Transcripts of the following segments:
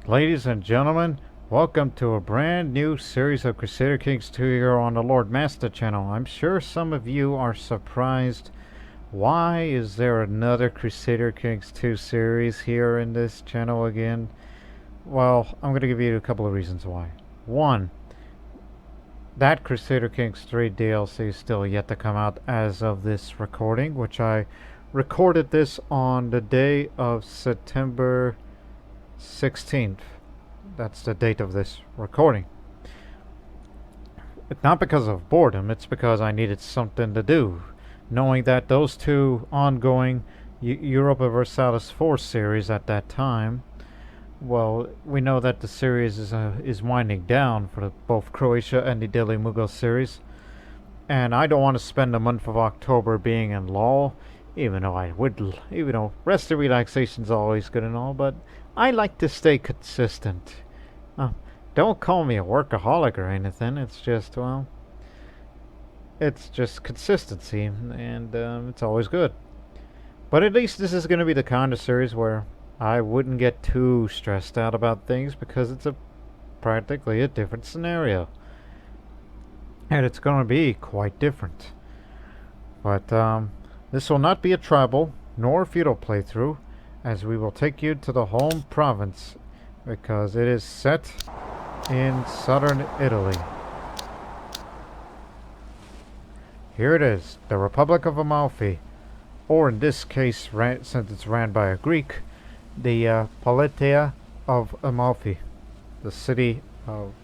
Ladies and gentlemen, welcome to a brand new series of Crusader Kings 2 here on the Lord Master channel. I'm sure some of you are surprised. Why is there another Crusader Kings 2 series here in this channel again? Well, I'm going to give you a couple of reasons why. One, that Crusader Kings 3 DLC is still yet to come out as of this recording, which I recorded this on the day of September 16th. That's the date of this recording. It's not because of boredom, it's because I needed something to do. Knowing that those two ongoing Europa Versalis 4 series at that time, well, we know that the series is winding down for both Croatia and the Deli Mughal series. And I don't want to spend the month of October being in lull, even though rest and relaxation is always good and all, but I like to stay consistent. Don't call me a workaholic or anything. It's just, well, it's just consistency, and it's always good. But at least this is going to be the kind of series where I wouldn't get too stressed out about things because it's practically a different scenario. And it's going to be quite different. But this will not be a tribal nor a feudal playthrough, as we will take you to the home province because it is set in southern Italy. Here it is, the Republic of Amalfi, or in this case, since it's ran by a Greek, the Politia of Amalfi, the city of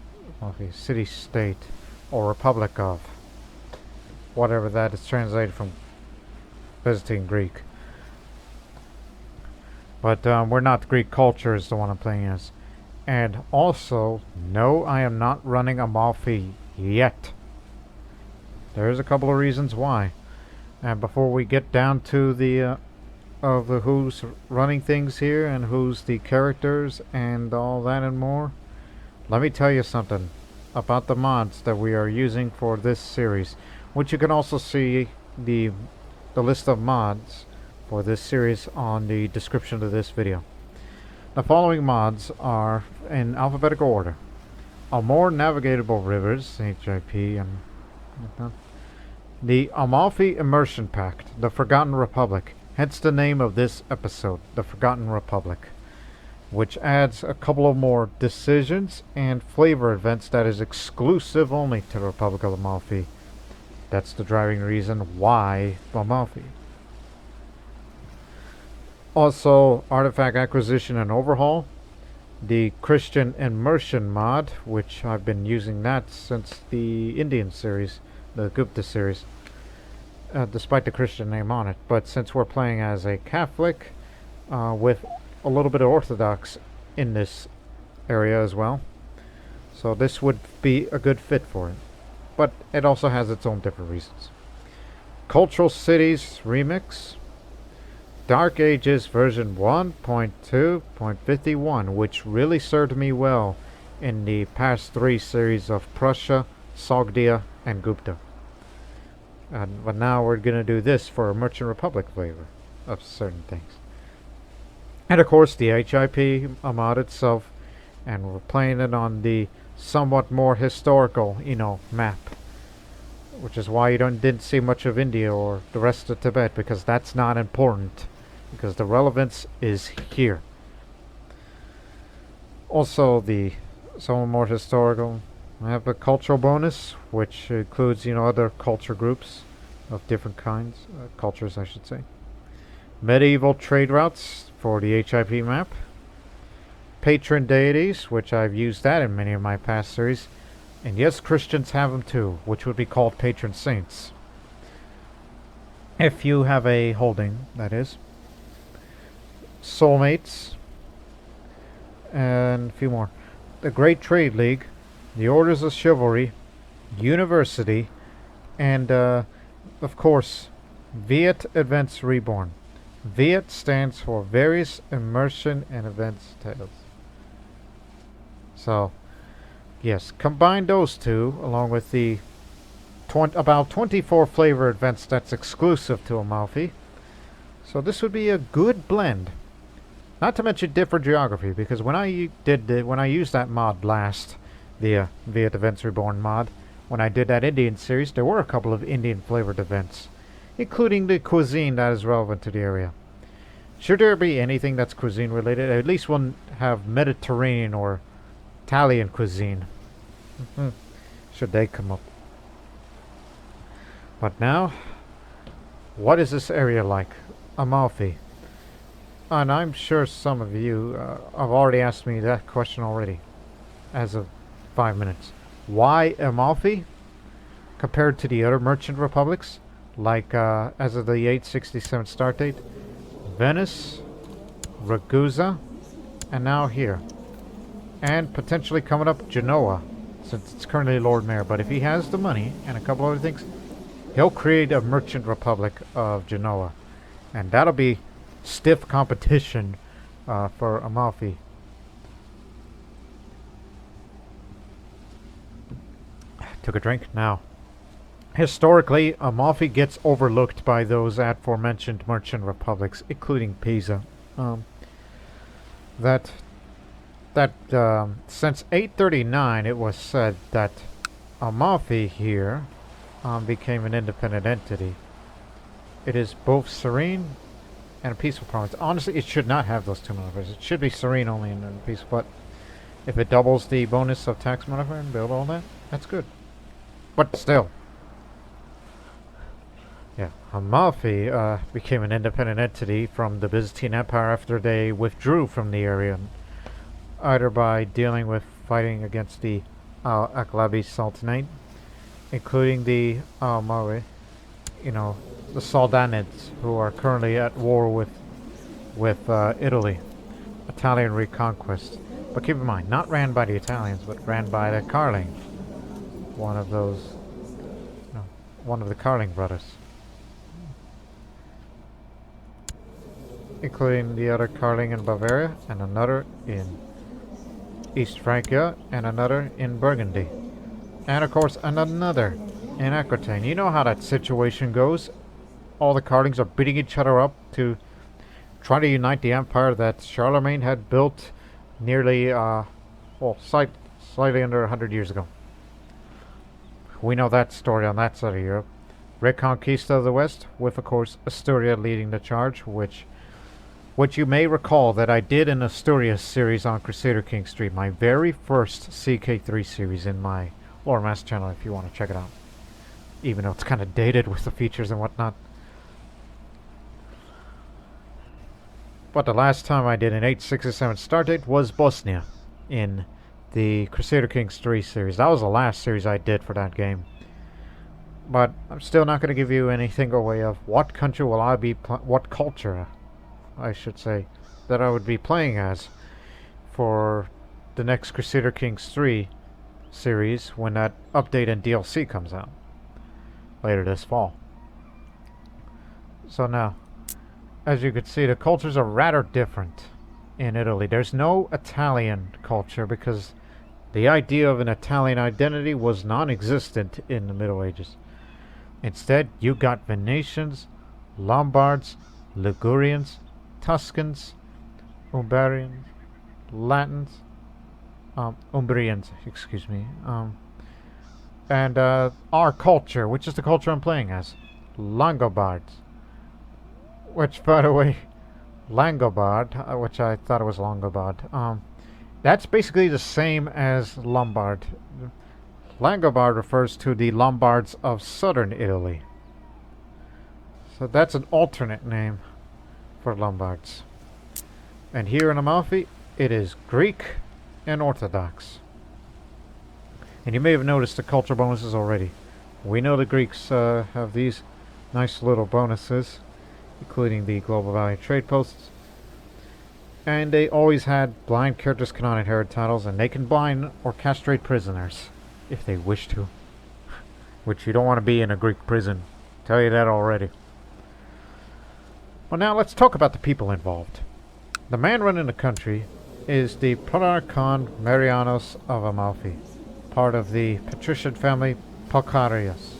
Amalfi, city-state, or Republic of, whatever that is translated from visiting Greek. But we're not Greek culture is the one I'm playing as. And also, no, I am not running Amalfi yet. There's a couple of reasons why. And before we get down to the who's running things here and who's the characters and all that and more, let me tell you something about the mods that we are using for this series, which you can also see the list of mods for this series on the description of this video. The following mods are in alphabetical order: a more navigable rivers, HIP, and the Amalfi Immersion Pact, the Forgotten Republic, hence the name of this episode, the Forgotten Republic, which adds a couple of more decisions and flavor events that is exclusive only to the Republic of Amalfi. That's the driving reason why Amalfi. Also, artifact acquisition and overhaul, the Christian Immersion mod, which I've been using that since the Indian series, the Gupta series, despite the Christian name on it. But since we're playing as a Catholic, with a little bit of Orthodox in this area as well, so this would be a good fit for it. But it also has its own different reasons. Cultural Cities Remix, Dark Ages version 1.2.51, which really served me well in the past 3 series of Prussia, Sogdia, and Gupta. But now we're going to do this for a Merchant Republic flavor of certain things. And of course the HIP mod itself, and we're playing it on the somewhat more historical, map. Which is why you didn't see much of India or the rest of Tibet, because that's not important. Because the relevance is here. Also, the somewhat more historical, I have a cultural bonus, which includes, other culture groups of different kinds, cultures I should say. Medieval trade routes for the HIP map. Patron Deities, which I've used that in many of my past series. And yes, Christians have them too, which would be called Patron Saints. If you have a holding, that is. Soulmates, and a few more. The Great Trade League, the Orders of Chivalry, University, and of course, VIET Events Reborn. VIET stands for Various Immersion and Events Titles. So, yes, combine those two along with the about 24 flavor events that's exclusive to Amalfi. So this would be a good blend. Not to mention different geography, because when I used that mod last, the VIET Events Reborn mod, when I did that Indian series, there were a couple of Indian flavored events, including the cuisine that is relevant to the area. Should there be anything that's cuisine related, at least we'll have Mediterranean or Italian cuisine. Should they come up. But now, what is this area like? Amalfi. And I'm sure some of you have already asked me that question already, as of 5 minutes. Why Amalfi? Compared to the other merchant republics, like as of the 867 start date, Venice, Ragusa, and now here. And potentially coming up, Genoa, since it's currently Lord Mayor. But if he has the money and a couple other things, he'll create a merchant republic of Genoa. And that'll be stiff competition for Amalfi. Took a drink. Now, historically, Amalfi gets overlooked by those aforementioned merchant republics, including Pisa. Since 839, it was said that Amalfi here became an independent entity. It is both serene and a peaceful province. Honestly, it should not have those two modifiers. It should be serene only and peaceful. But if it doubles the bonus of tax modifier and build all that, that's good. But still. Yeah, Amalfi became an independent entity from the Byzantine Empire after they withdrew from the area, either by dealing with fighting against the Al-Aqlabi Sultanate, including the Al-Mawi, the Saldanids, who are currently at war with Italy, Italian reconquest. But keep in mind, not ran by the Italians, but ran by the Carling, one of the Carling brothers, including the other Carling in Bavaria, and another in East Francia, and another in Burgundy, and of course another in Aquitaine. You know how that situation goes. All the Carlings are beating each other up to try to unite the empire that Charlemagne had built nearly, slightly under 100 years ago. We know that story on that side of Europe. Reconquista of the West, with of course Asturia leading the charge, which you may recall that I did an Asturias series on Crusader King Street, my very first CK3 series in my Lore Master channel, if you want to check it out. Even though it's kind of dated with the features and whatnot. But the last time I did an 867 start date was Bosnia in the Crusader Kings 3 series. That was the last series I did for that game. But I'm still not going to give you anything away of what country will I be what culture, I should say, that I would be playing as for the next Crusader Kings 3 series when that update and DLC comes out later this fall. So now, as you can see, the cultures are rather different in Italy. There's no Italian culture because the idea of an Italian identity was non-existent in the Middle Ages. Instead, you got Venetians, Lombards, Ligurians, Tuscans, Umbrians, Latins, Umbrians, excuse me, and our culture, which is the culture I'm playing as, Langobards. Which, by the way, Langobard, which I thought it was Longobard, that's basically the same as Lombard. Langobard refers to the Lombards of southern Italy. So that's an alternate name for Lombards. And here in Amalfi, it is Greek and Orthodox. And you may have noticed the culture bonuses already. We know the Greeks have these nice little bonuses, including the Global Value Trade Posts. And they always had blind characters cannot inherit titles, and they can blind or castrate prisoners if they wish to. Which you don't want to be in a Greek prison. Tell you that already. Well, now let's talk about the people involved. The man running the country is the Patriarchon Marianos of Amalfi, part of the patrician family Palcarius,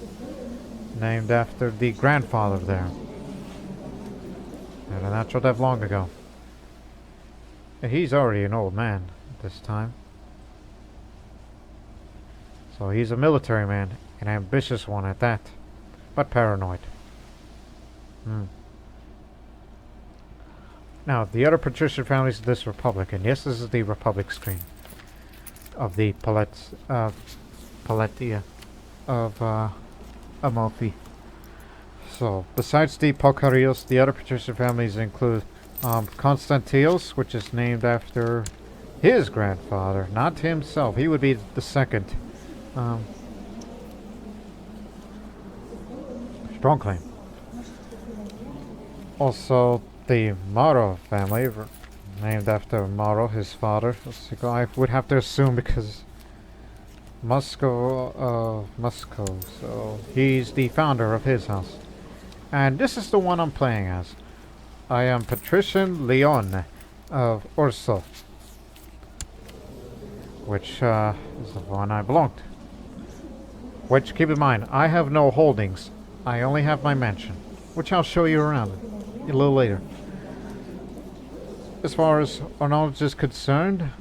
named after the grandfather there. Had a natural death long ago. He's already an old man at this time. So he's a military man, an ambitious one at that, but paranoid. Now, the other patrician families of this republic, and yes, this is the republic screen of the Paletia of Amalfi. So, besides the Polcarios, the other patrician families include Constantios, which is named after his grandfather, not himself. He would be the second. Strong claim. Also, the Mauro family, named after Mauro, his father. I would have to assume because Moscow, so he's the founder of his house. And this is the one I'm playing as. I am Patrician Leon of Urso, which is the one I belong to. Which, keep in mind, I have no holdings. I only have my mansion, which I'll show you around a little later. As far as our knowledge is concerned,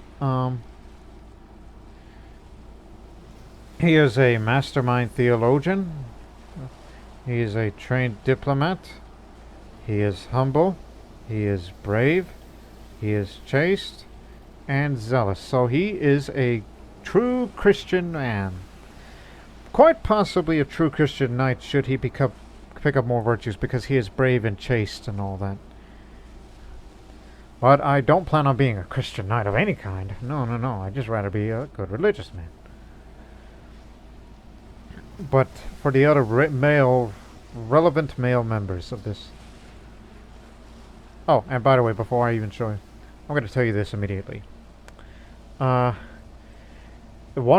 he is a mastermind theologian. He is a trained diplomat. He is humble. He is brave. He is chaste and zealous. So he is a true Christian man. Quite possibly a true Christian knight should he pick up more virtues, because he is brave and chaste and all that. But I don't plan on being a Christian knight of any kind. No. I'd just rather be a good religious man. But for the other relevant male members of this. Oh, and by the way, before I even show you, I'm going to tell you this immediately. One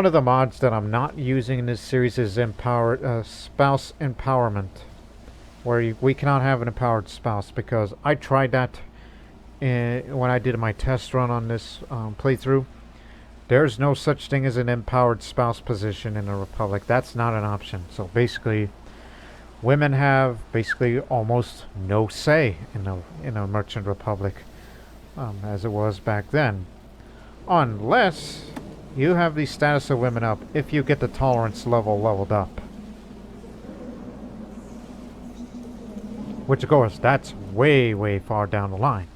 of the mods that I'm not using in this series is spouse empowerment, where we cannot have an empowered spouse, because I tried that when I did my test run on this playthrough. There's no such thing as an empowered spouse position in a republic. That's not an option. So basically, women have basically almost no say in a merchant republic, as it was back then, unless you have the status of women up if you get the tolerance leveled up. Which, of course, that's way far down the line.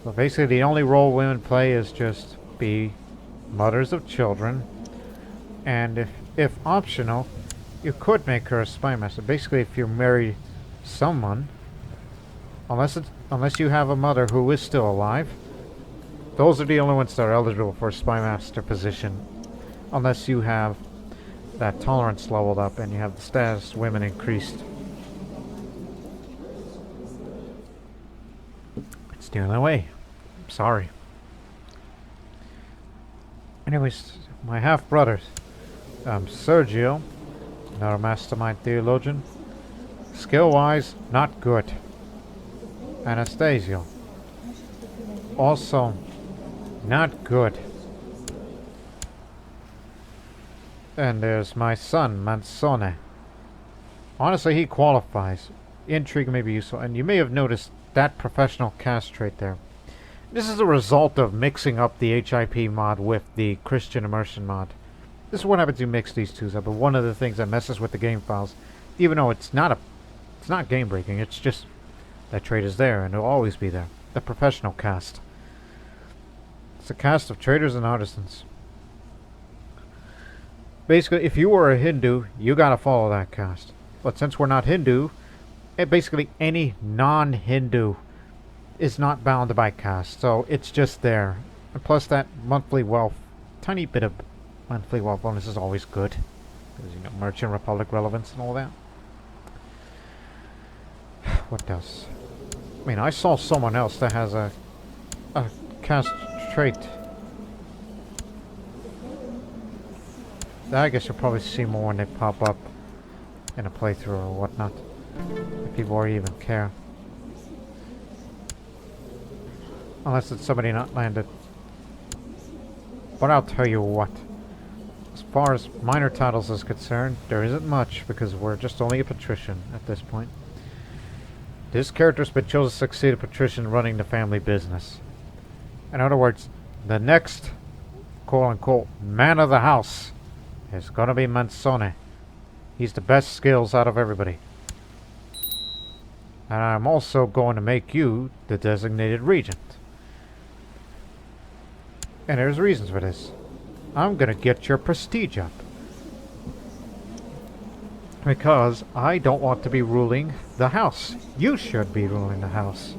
So basically, the only role women play is just be mothers of children, and if optional, you could make her a spy master. Basically, if you marry someone, unless you have a mother who is still alive, those are the only ones that are eligible for a spy master position, unless you have that tolerance leveled up and you have the status women increased. It's the only way. I'm sorry. Anyways, my half-brothers, Sergio, another mastermind theologian, skill-wise, not good. Anastasio, also not good. And there's my son, Mansone. Honestly, he qualifies. Intrigue may be useful, and you may have noticed that professional cast trait there. This is a result of mixing up the HIP mod with the Christian Immersion mod. This is what happens when you mix these two up, but one of the things that messes with the game files, even though it's not game breaking, it's just that trait is there and it'll always be there. The professional cast. It's a cast of traders and artisans. Basically, if you were a Hindu, you gotta follow that cast. But since we're not Hindu, basically any non-Hindu is not bound by caste, so it's just there. And plus that monthly wealth, tiny bit of monthly wealth bonus is always good. Because, you know, Merchant Republic relevance and all that. What else? I mean, I saw someone else that has a caste trait. I guess you'll probably see more when they pop up in a playthrough or whatnot. If people or even care. Unless it's somebody not landed. But I'll tell you what. As far as minor titles is concerned, there isn't much because we're just only a patrician at this point. This character's been chosen to succeed a patrician running the family business. In other words, the next quote-unquote man of the house is gonna be Mansone. He's the best skills out of everybody. And I'm also going to make you the designated regent. And there's reasons for this. I'm gonna get your prestige up. Because I don't want to be ruling the house. You should be ruling the house.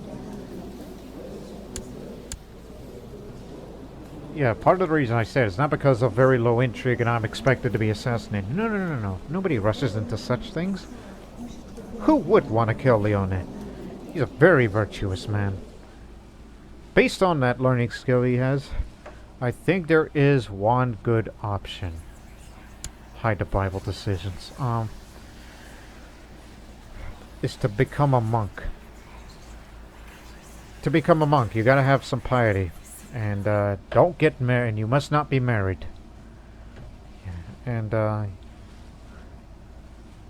Yeah, part of the reason I said it's not because of very low intrigue and I'm expected to be assassinated. No, no, no, no. Nobody rushes into such things. Who would want to kill Leone? He's a very virtuous man. Based on that learning skill he has, I think there is one good option. Hide the Bible decisions. Is to become a monk. To become a monk, you gotta have some piety. And don't get married, and you must not be married. And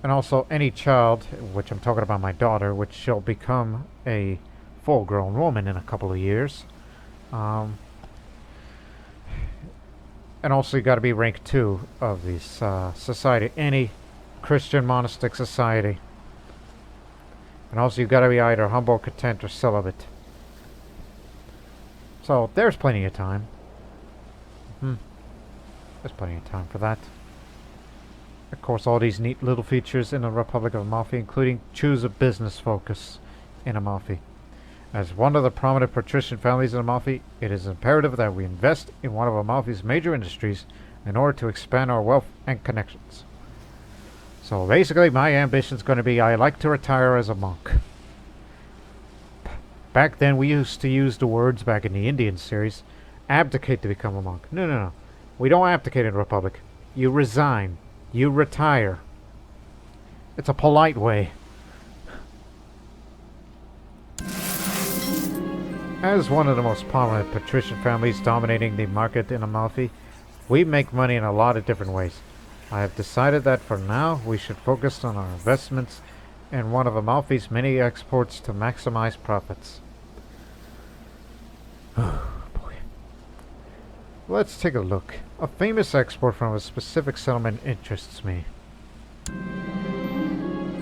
also any child, which I'm talking about my daughter, which she'll become a full-grown woman in a couple of years. And also you got to be rank 2 of this society, any Christian monastic society. And also you got to be either humble, content, or celibate. So there's plenty of time. There's plenty of time for that. Of course, all these neat little features in the Republic of Amalfi, including choose a business focus in Amalfi. As one of the prominent patrician families in Amalfi, it is imperative that we invest in one of Amalfi's major industries in order to expand our wealth and connections. So basically, my ambition is going to be I like to retire as a monk. Back then, we used to use the words, back in the Indian series, abdicate to become a monk. No, no, no. We don't abdicate in the Republic. You resign. You retire. It's a polite way. As one of the most prominent patrician families dominating the market in Amalfi, we make money in a lot of different ways. I have decided that for now, we should focus on our investments in one of Amalfi's many exports to maximize profits. Oh boy. Let's take a look. A famous export from a specific settlement interests me.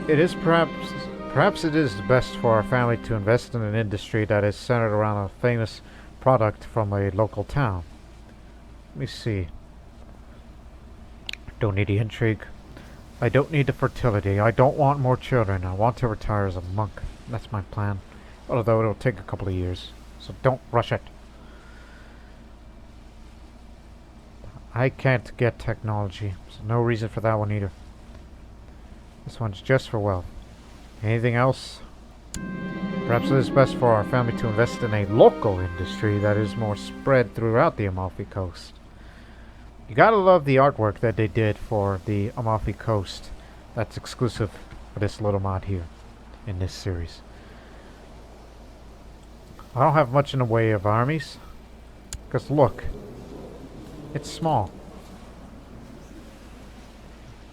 It is perhaps it is best for our family to invest in an industry that is centered around a famous product from a local town. Let me see. Don't need the intrigue. I don't need the fertility. I don't want more children. I want to retire as a monk. That's my plan. Although it'll take a couple of years. So don't rush it. I can't get technology. So no reason for that one either. This one's just for wealth. Anything else? Perhaps it is best for our family to invest in a local industry that is more spread throughout the Amalfi Coast. You gotta love the artwork that they did for the Amalfi Coast. That's exclusive for this little mod here in this series. I don't have much in the way of armies. Because look, it's small.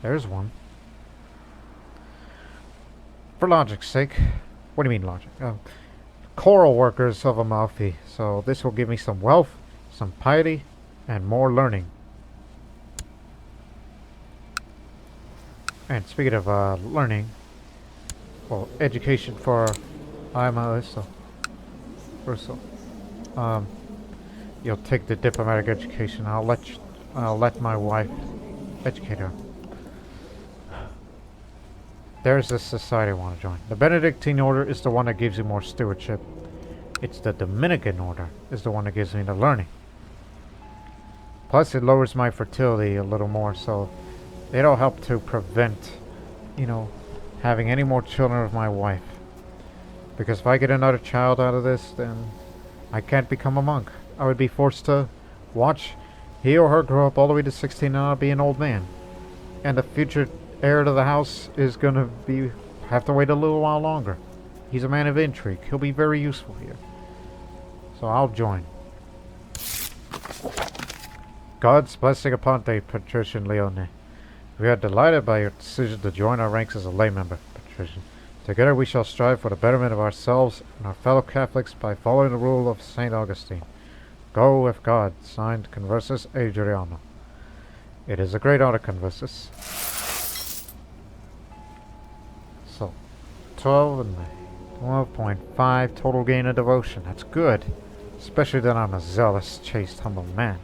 There's one. For logic's sake. What do you mean logic? Choral workers of Amalfi. So this will give me some wealth, some piety, and more learning. And speaking of learning, well, education for Amalfi. You'll take the diplomatic education. I'll let my wife educate her. There's this society I want to join. The Benedictine order is the one that gives you more stewardship. It's the Dominican order is the one that gives me the learning. Plus it lowers my fertility a little more, so it'll help to prevent, having any more children with my wife. Because if I get another child out of this, then I can't become a monk. I would be forced to watch he or her grow up all the way to 16 and I'll be an old man. And the future heir to the house is going to have to wait a little while longer. He's a man of intrigue. He'll be very useful here. So I'll join. God's blessing upon thee, Patrician Leone. We are delighted by your decision to join our ranks as a lay member, Patrician. Together we shall strive for the betterment of ourselves and our fellow Catholics by following the rule of St. Augustine. Go with God. Signed, Conversus Adriano. It is a great honor, Conversus. So, 12 and 12.5 total gain of devotion. That's good. Especially that I'm a zealous, chaste, humble man.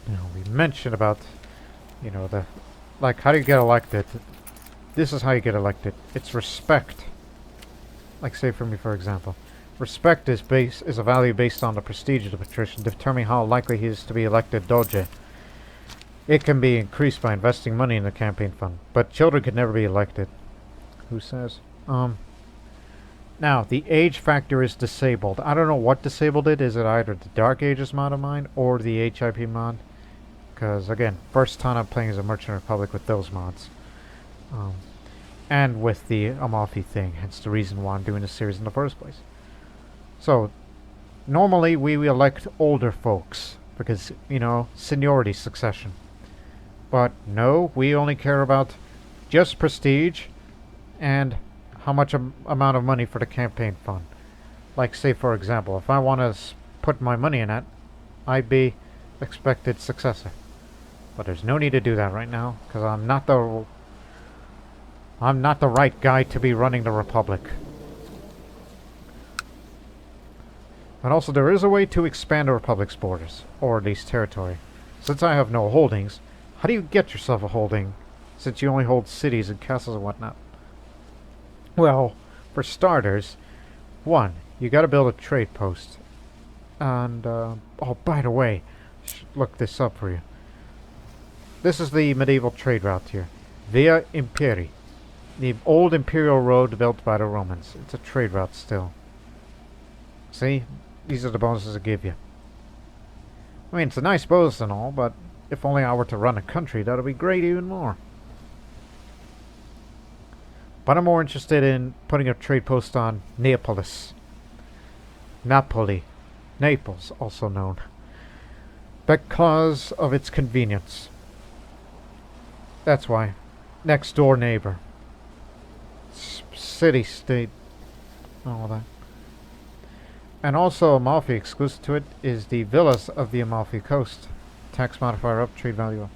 Now, we mentioned about, you know, like, how do you get elected? This is how you get elected. It's respect. Like, say for me, for example. Respect is a value based on the prestige of the patrician, determining how likely he is to be elected doge. It can be increased by investing money in the campaign fund, but children can never be elected. Who says? Now, the age factor is disabled. I don't know what disabled it. Is it either the Dark Ages mod of mine or the HIP mod? Because, again, first time I'm playing as a Merchant Republic with those mods. And with the Amalfi thing. Hence the reason why I'm doing this series in the first place. So, normally we elect older folks. Because, you know, seniority succession. But no, we only care about just prestige and how much amount of money for the campaign fund. Like, say for example, if I want to put my money in it, I'd be expected successor. But there's no need to do that right now, because I'm not the right guy to be running the Republic. And also, there is a way to expand the Republic's borders, or at least territory. Since I have no holdings, how do you get yourself a holding, since you only hold cities and castles and whatnot? Well, for starters, one, you gotta build a trade post. And, oh, by the way, I should look this up for you. This is the medieval trade route here. Via Imperii. The old imperial road built by the Romans. It's a trade route still. See? These are the bonuses I give you. I mean, it's a nice bonus and all, but if only I were to run a country, that would be great even more. But I'm more interested in putting a trade post on Neapolis. Napoli. Naples, also known. Because of its convenience. That's why. Next door neighbor. City, state. All that. And also Amalfi, exclusive to it, is the villas of the Amalfi coast. Tax modifier up, trade value up.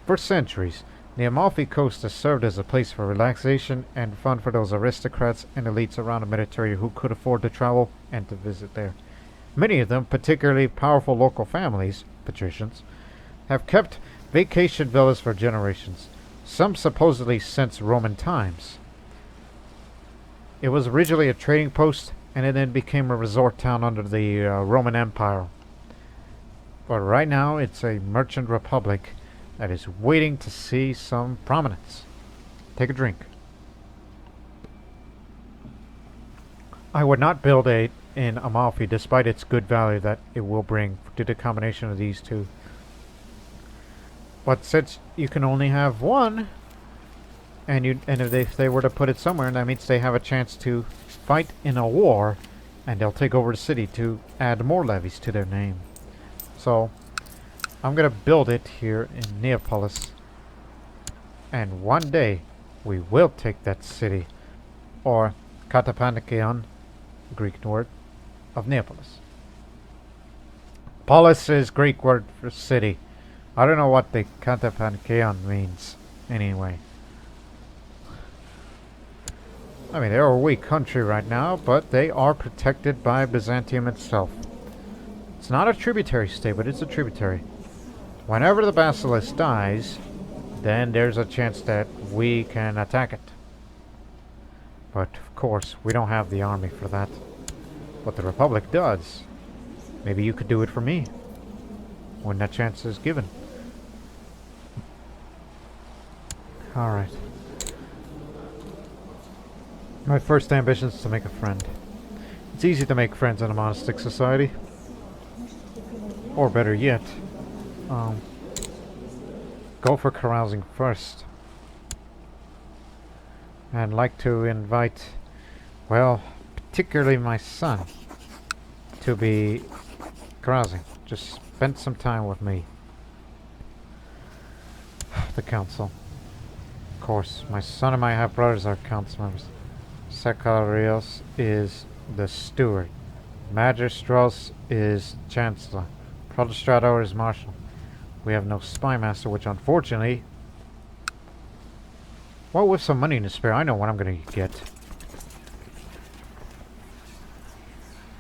For centuries, the Amalfi coast has served as a place for relaxation and fun for those aristocrats and elites around the Mediterranean who could afford to travel and to visit there. Many of them, particularly powerful local families, patricians, have kept vacation villas for generations, some supposedly since Roman times. It was originally a trading post, and it then became a resort town under the Roman Empire. But right now, it's a merchant republic that is waiting to see some prominence. Take a drink. I would not build it in Amalfi, despite its good value that it will bring to the combination of these two. But since you can only have one, and if they were to put it somewhere, that means they have a chance to fight in a war, and they'll take over the city to add more levies to their name. So, I'm gonna build it here in Neapolis, and one day we will take that city, or Katapanikeon, Greek word, of Neapolis. Polis is Greek word for city. I don't know what the Katapanikeon means, anyway. I mean, they're a weak country right now, but they are protected by Byzantium itself. It's not a tributary state, but it's a tributary. Whenever the basilisk dies, then there's a chance that we can attack it. But, of course, we don't have the army for that. But the Republic does. Maybe you could do it for me, when that chance is given. Alright. My first ambition is to make a friend. It's easy to make friends in a monastic society. Or better yet, go for carousing first. And like to invite, well, particularly my son, to be carousing. Just spend some time with me. The council. Of course, my son and my half-brothers are council members. Sacarios is the steward. Magistros is chancellor. Protostrator is marshal. We have no spy master, which unfortunately... Well, with some money to spare, I know what I'm going to get.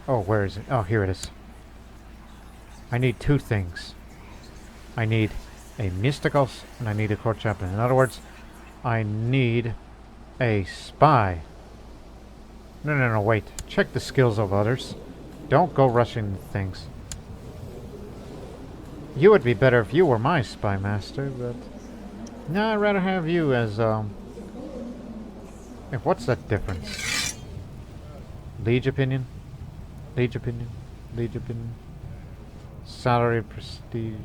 Oh, where is it? Oh, here it is. I need two things. I need a mysticals and I need a court chaplain. In other words, I need a spy. No, wait. Check the skills of others. Don't go rushing things. You would be better if you were my spy master, but... No, I'd rather have you as, what's that difference? Liege opinion? Liege opinion? Liege opinion? Salary, prestige...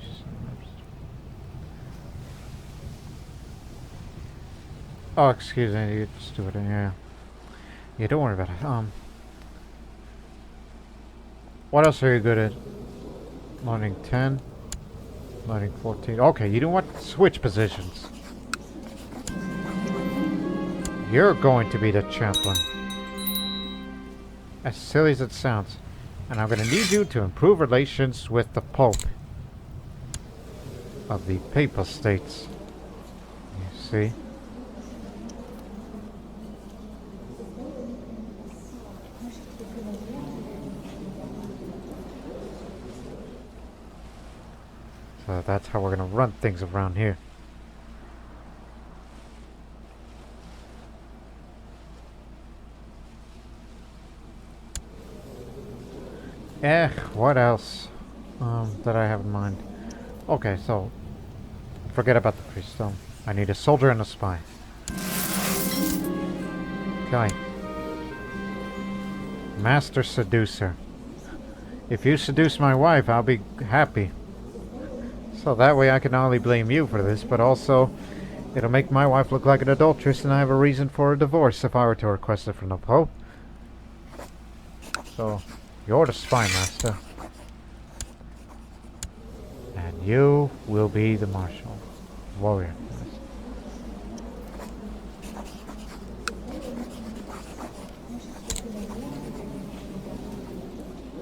Oh, excuse me, you just do it, yeah. Yeah, don't worry about it. What else are you good at? Loading 10. Loading 14. Okay, you know what? Switch positions. You're going to be the chaplain. As silly as it sounds. And I'm going to need you to improve relations with the Pope of the Papal States. You see? So that's how we're going to run things around here. What else that I have in mind? Okay, so forget about the priest. I need a soldier and a spy. Okay. Master seducer. If you seduce my wife, I'll be happy. So that way I can not only blame you for this, but also it'll make my wife look like an adulteress and I have a reason for a divorce if I were to request it from the Pope. So, you're the spy master. And you will be the marshal. Warrior.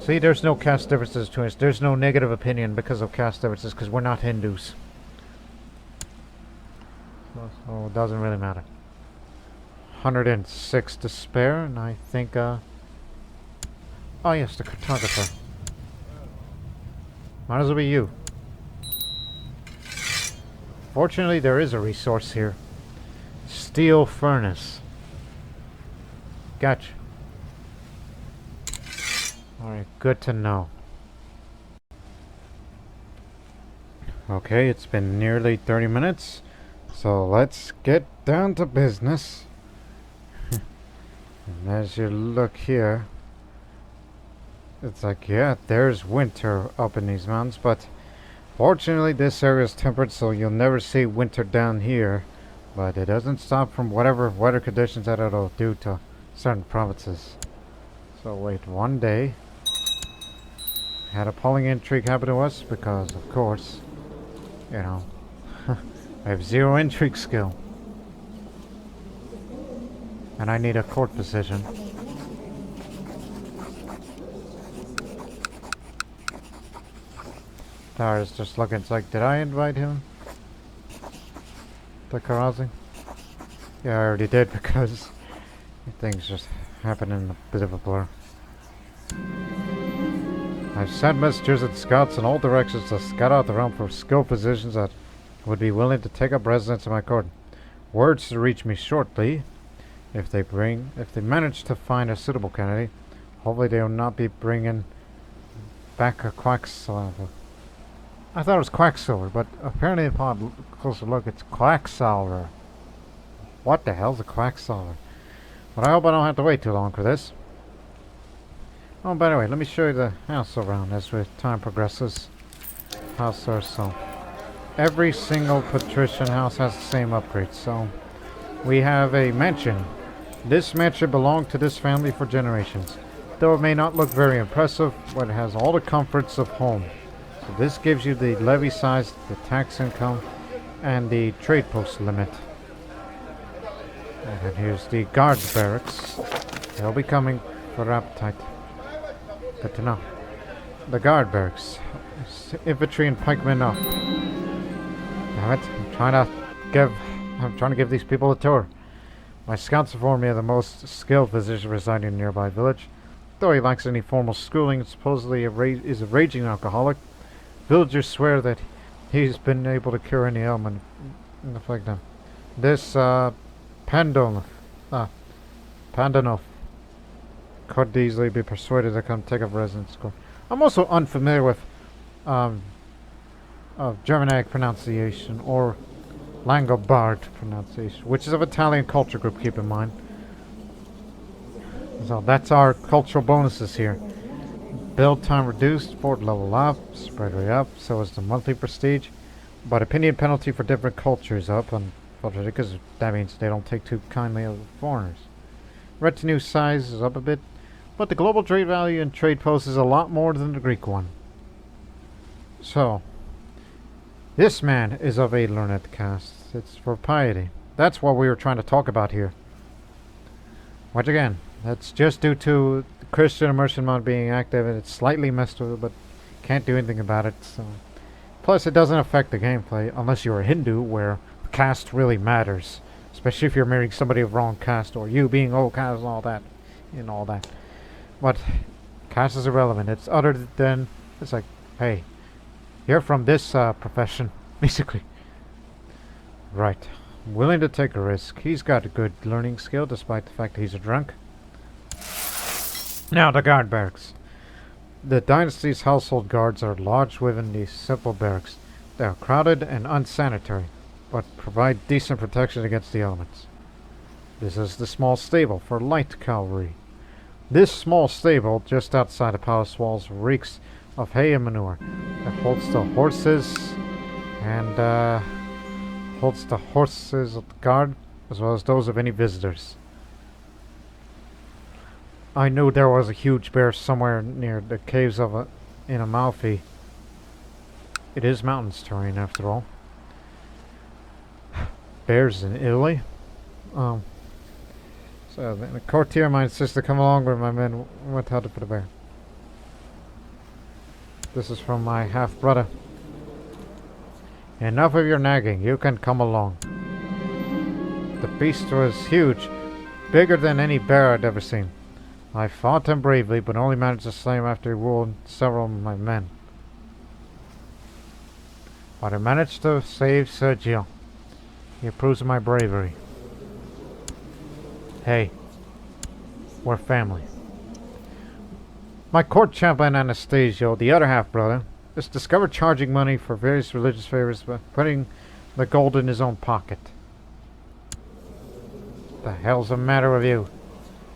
See, there's no caste differences between us. There's no negative opinion because of caste differences, because we're not Hindus. So it doesn't really matter. 106 to spare, and I think, oh yes, the cartographer. Might as well be you. Fortunately, there is a resource here. Steel furnace. Gotcha. Alright, good to know. Okay, it's been nearly 30 minutes, so let's get down to business. And as you look here, it's like, yeah, there's winter up in these mountains, but fortunately this area is temperate, so you'll never see winter down here. But it doesn't stop from whatever weather conditions that it'll do to certain provinces. So wait, one day had appalling intrigue happen to us because, of course, you know, I have zero intrigue skill. And I need a court position. Tara's just looking, it's like, did I invite him to carousing? Yeah, I already did because things just happen in a bit of a blur. I've sent messengers and scouts in all directions to scout out the realm for skilled physicians that would be willing to take up residence in my court. Words to reach me shortly. If they manage to find a suitable candidate, hopefully they will not be bringing back a quacksalver. I thought it was quacksilver, but apparently upon a closer look, it's quacksalver. What the hell's a quacksalver? But I hope I don't have to wait too long for this. Oh, by the way, let me show you the house around as time progresses. House or so. Every single patrician house has the same upgrades. So, we have a mansion. This mansion belonged to this family for generations. Though it may not look very impressive, but it has all the comforts of home. So this gives you the levy size, the tax income, and the trade post limit. And here's the guards barracks. They'll be coming for appetite. Good to know. The guard barracks. Infantry and pikemen up. Damn it, I'm trying to give these people a tour. My scouts inform me of the most skilled physician residing in a nearby village. Though he lacks any formal schooling and supposedly is a raging alcoholic, villagers swear that he's been able to cure any ailment and afflict them. This, Pandonov could easily be persuaded to come take up residence. I'm also unfamiliar with Germanic pronunciation or Langobard pronunciation, which is of Italian culture group, keep in mind. So that's our cultural bonuses here. Build time reduced, fort level up, spread rate up, so is the monthly prestige. But opinion penalty for different cultures up, because that means they don't take too kindly of foreigners. Retinue size is up a bit, but the global trade value and trade post is a lot more than the Greek one. So, this man is of a learned caste. It's for piety. That's what we were trying to talk about here. Once again, that's just due to the Christian immersion mod being active, and it's slightly messed with, but can't do anything about it. So. Plus, it doesn't affect the gameplay, unless you're a Hindu, where caste really matters. Especially if you're marrying somebody of wrong caste, or you being old caste and all that. But, caste is irrelevant. It's other than, it's like, hey, you're from this profession, basically. Right. Willing to take a risk. He's got a good learning skill, despite the fact that he's a drunk. Now, the guard barracks. The dynasty's household guards are lodged within these simple barracks. They are crowded and unsanitary, but provide decent protection against the elements. This is the small stable for light cavalry. This small stable, just outside the palace walls, reeks of hay and manure. It holds the horses and of the guard, as well as those of any visitors. I knew there was a huge bear somewhere near the caves of in Amalfi. It is mountains terrain, after all. Bears in Italy. So the courtier of mine insists to come along with my men went out for the bear. This is from my half-brother. Enough of your nagging, you can come along. The beast was huge, bigger than any bear I'd ever seen. I fought him bravely, but only managed to slay him after he wounded several of my men. But I managed to save Sergio. He approves of my bravery. Hey, we're family. My court chaplain Anastasio, the other half-brother, is discovered charging money for various religious favors by putting the gold in his own pocket. The hell's the matter with you?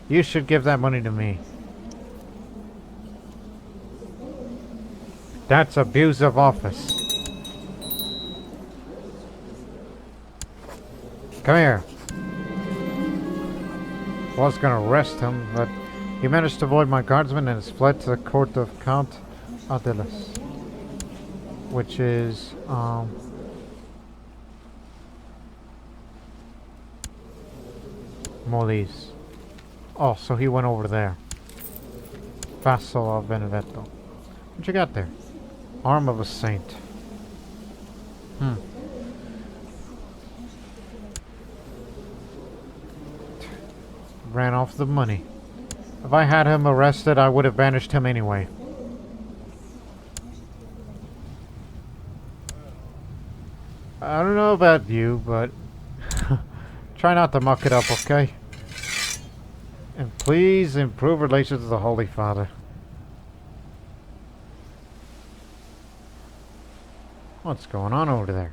You should give that money to me. That's abuse of office. Come here. I was gonna arrest him, but he managed to avoid my guardsmen and has fled to the court of Count Adelis, which is Molise. Oh, so he went over there. Vassal of Benedetto. What you got there? Arm of a saint. Ran off the money. If I had him arrested, I would have banished him anyway. I don't know about you, but try not to muck it up, okay? And please improve relations with the Holy Father. What's going on over there?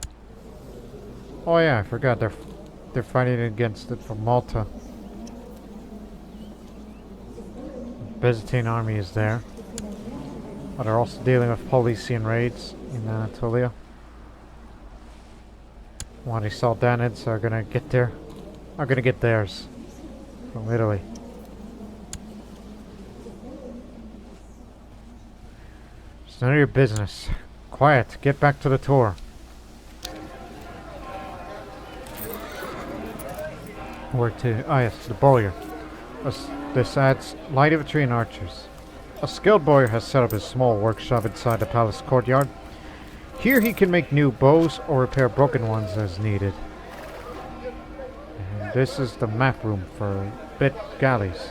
Oh yeah, I forgot they're fighting against it from Malta. The Byzantine army is there. But they're also dealing with Paulician raids in Anatolia. When the Saldanids are gonna get theirs from Italy. It's none of your business. Quiet, get back to the tour. Where to? Ah yes, the Bowyer. This adds light infantry and archers. A skilled warrior has set up his small workshop inside the palace courtyard. Here he can make new bows or repair broken ones as needed. And this is the map room for VIET galleys.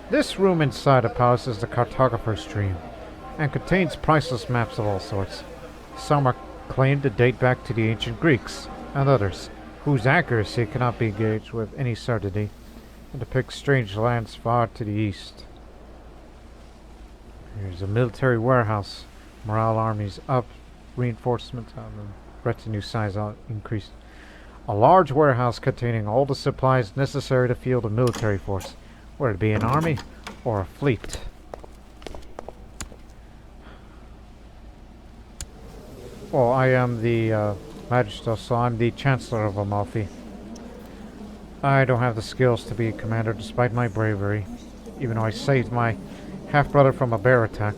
This room inside the palace is the cartographer's dream and contains priceless maps of all sorts. Some are claimed to date back to the ancient Greeks, and others, whose accuracy cannot be gauged with any certainty, and depict strange lands far to the east. Here's a military warehouse. Morale armies up, reinforcement retinue size increased. A large warehouse containing all the supplies necessary to field a military force, whether it be an army or a fleet. Well, I am the Magister, so I'm the Chancellor of Amalfi. I don't have the skills to be a commander despite my bravery, even though I saved my half-brother from a bear attack.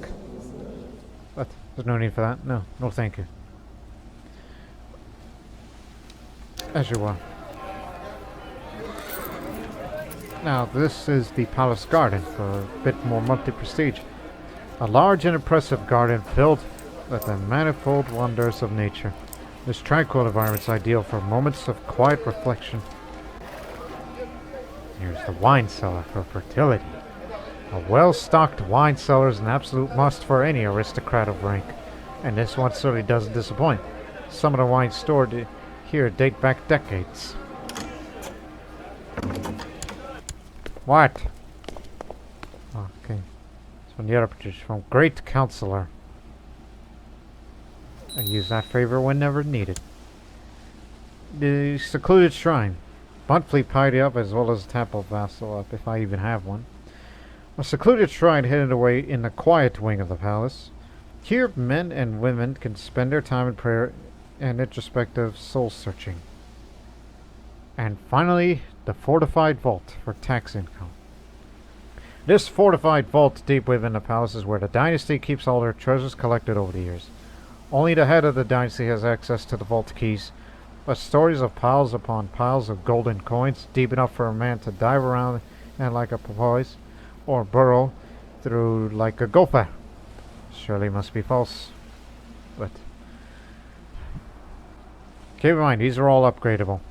But there's no need for that. No, no thank you. As you are. Now, this is the palace garden for a bit more monthly prestige. A large and impressive garden filled with the manifold wonders of nature. This tranquil environment is ideal for moments of quiet reflection. Here's the wine cellar for fertility. A well-stocked wine cellar is an absolute must for any aristocrat of rank, and this one certainly doesn't disappoint. Some of the wines stored here date back decades. What? Okay. It's from the other petition. From Great Counselor. I use that favor whenever needed. The secluded shrine. Monthly piety up as well as temple vassal up, if I even have one. A secluded shrine hidden away in the quiet wing of the palace. Here men and women can spend their time in prayer and introspective soul searching. And finally, the fortified vault for tax income. This fortified vault deep within the palace is where the dynasty keeps all their treasures collected over the years. Only the head of the dynasty has access to the vault keys, but stories of piles upon piles of golden coins, deep enough for a man to dive around and like a porpoise, or burrow through like a gopher, surely must be false. But keep in mind, these are all upgradable.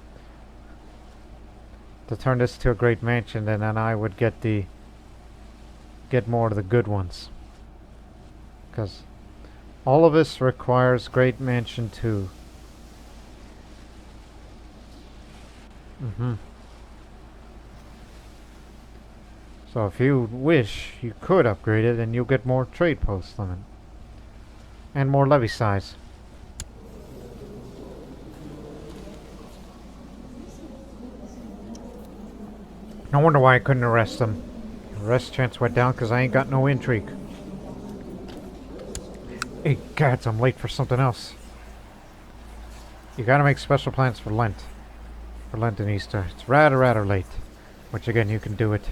To turn this to a great mansion, then I would get more of the good ones. Because all of this requires Great Mansion 2. So if you wish, you could upgrade it and you'll get more trade posts on it. And more levy size. No wonder why I couldn't arrest them. Arrest chance went down because I ain't got no intrigue. Hey, gods, I'm late for something else. You gotta make special plans for Lent. For Lent and Easter. It's rather late. Which again, you can do it.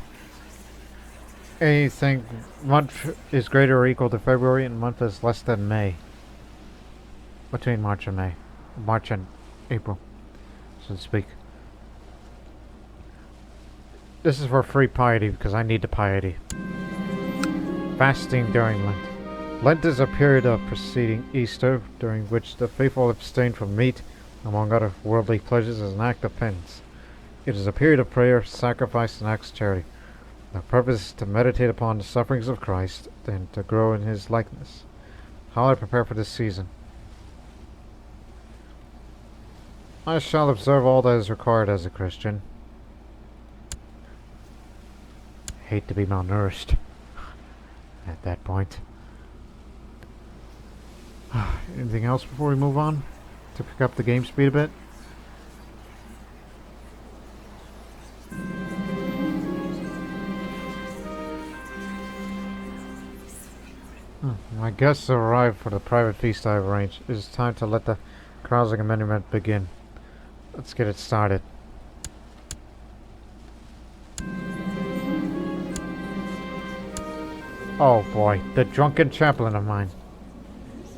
Anything month is greater or equal to February and month is less than May. Between March and May. March and April, so to speak. This is for free piety because I need the piety. Fasting during Lent. Lent is a period of preceding Easter during which the faithful abstain from meat, among other worldly pleasures, as an act of penance. It is a period of prayer, sacrifice, and acts of charity. The purpose is to meditate upon the sufferings of Christ and to grow in His likeness. How I prepare for this season. I shall observe all that is required as a Christian. Hate to be malnourished at that point. Anything else before we move on? To pick up the game speed a bit? My guests have arrived for the private feast I have arranged. It is time to let the carousing amendment begin. Let's get it started. Oh boy, the drunken chaplain of mine.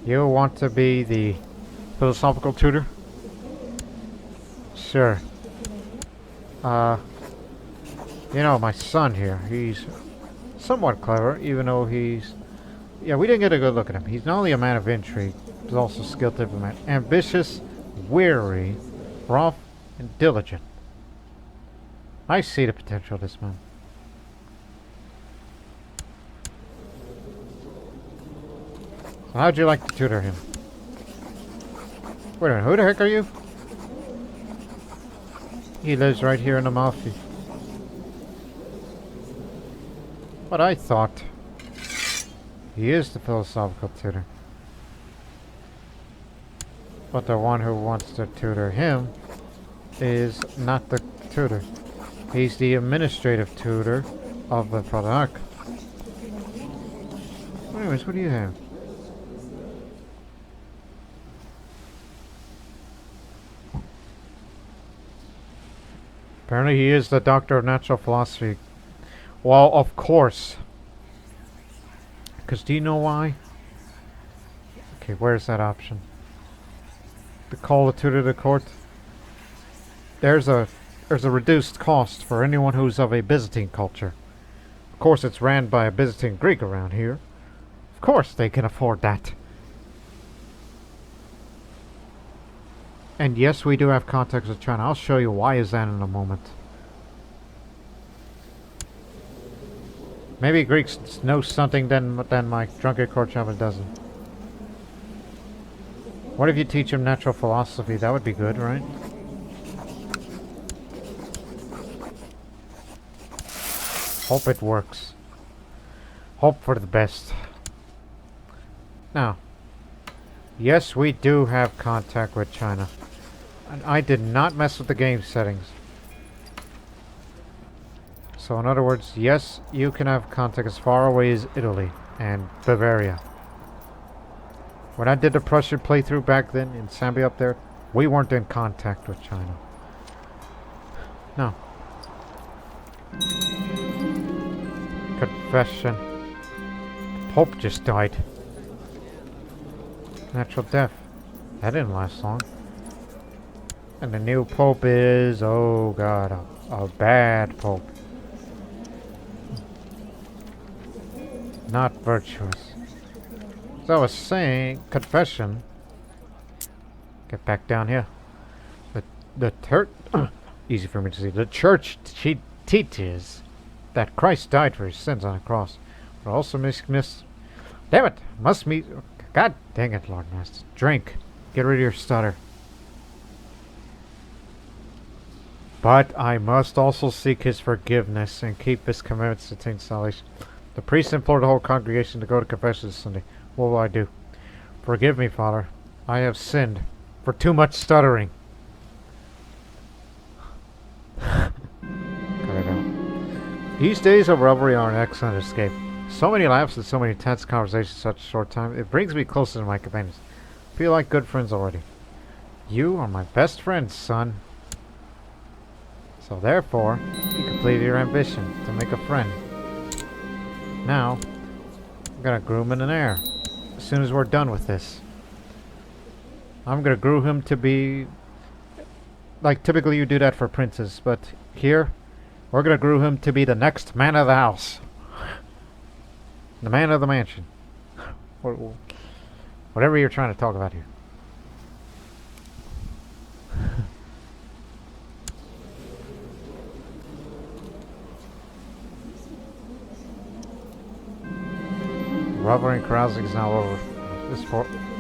You want to be the philosophical tutor? Sure. You know, my son here, he's somewhat clever, even though he's... Yeah, we didn't get a good look at him. He's not only a man of intrigue, but also a skilled diplomat. Ambitious, wary, rough, and diligent. I see the potential of this man. So how'd you like to tutor him? Wait a minute, who the heck are you? He lives right here in Amalfi. But I thought he is the philosophical tutor. But the one who wants to tutor him is not the tutor. He's the administrative tutor of the Patriarch. Anyways, what do you have? Apparently he is the Doctor of Natural Philosophy. Well, of course. Because do you know why? Okay, where's that option? To call the tutor to court? There's a reduced cost for anyone who's of a Byzantine culture. Of course it's ran by a Byzantine Greek around here. Of course they can afford that. And yes, we do have contacts with China. I'll show you why is that in a moment. Maybe Greeks know something than my drunken court traveler doesn't. What if you teach him natural philosophy? That would be good, right? Hope it works. Hope for the best. Now, yes, we do have contact with China. And I did not mess with the game settings. So in other words, yes, you can have contact as far away as Italy and Bavaria. When I did the Prussian playthrough back then in Zambia up there, we weren't in contact with China. No. Confession. The Pope just died. Natural death. That didn't last long. And the new Pope is, oh god, a bad Pope. Not virtuous. So I was saying, confession. Get back down here. Easy for me to see. The church teaches that Christ died for his sins on a cross, but also damn it! Must meet. God dang it, Lord Master. Drink. Get rid of your stutter. But I must also seek his forgiveness and keep his commandments to attain salvation. The priest implored the whole congregation to go to confession this Sunday. What will I do? Forgive me, Father. I have sinned for too much stuttering. Cut it out. These days of revelry are an excellent escape. So many laughs and so many tense conversations in such a short time. It brings me closer to my companions. Feel like good friends already. You are my best friend, son. So therefore, you completed your ambition to make a friend. Now, I'm gonna groom in an heir. As soon as we're done with this. I'm gonna groom him to be... Like, typically you do that for princes, but here, we're gonna groom him to be the next man of the house. The man of the mansion. Whatever you're trying to talk about here. Revelry and carousing is now over. This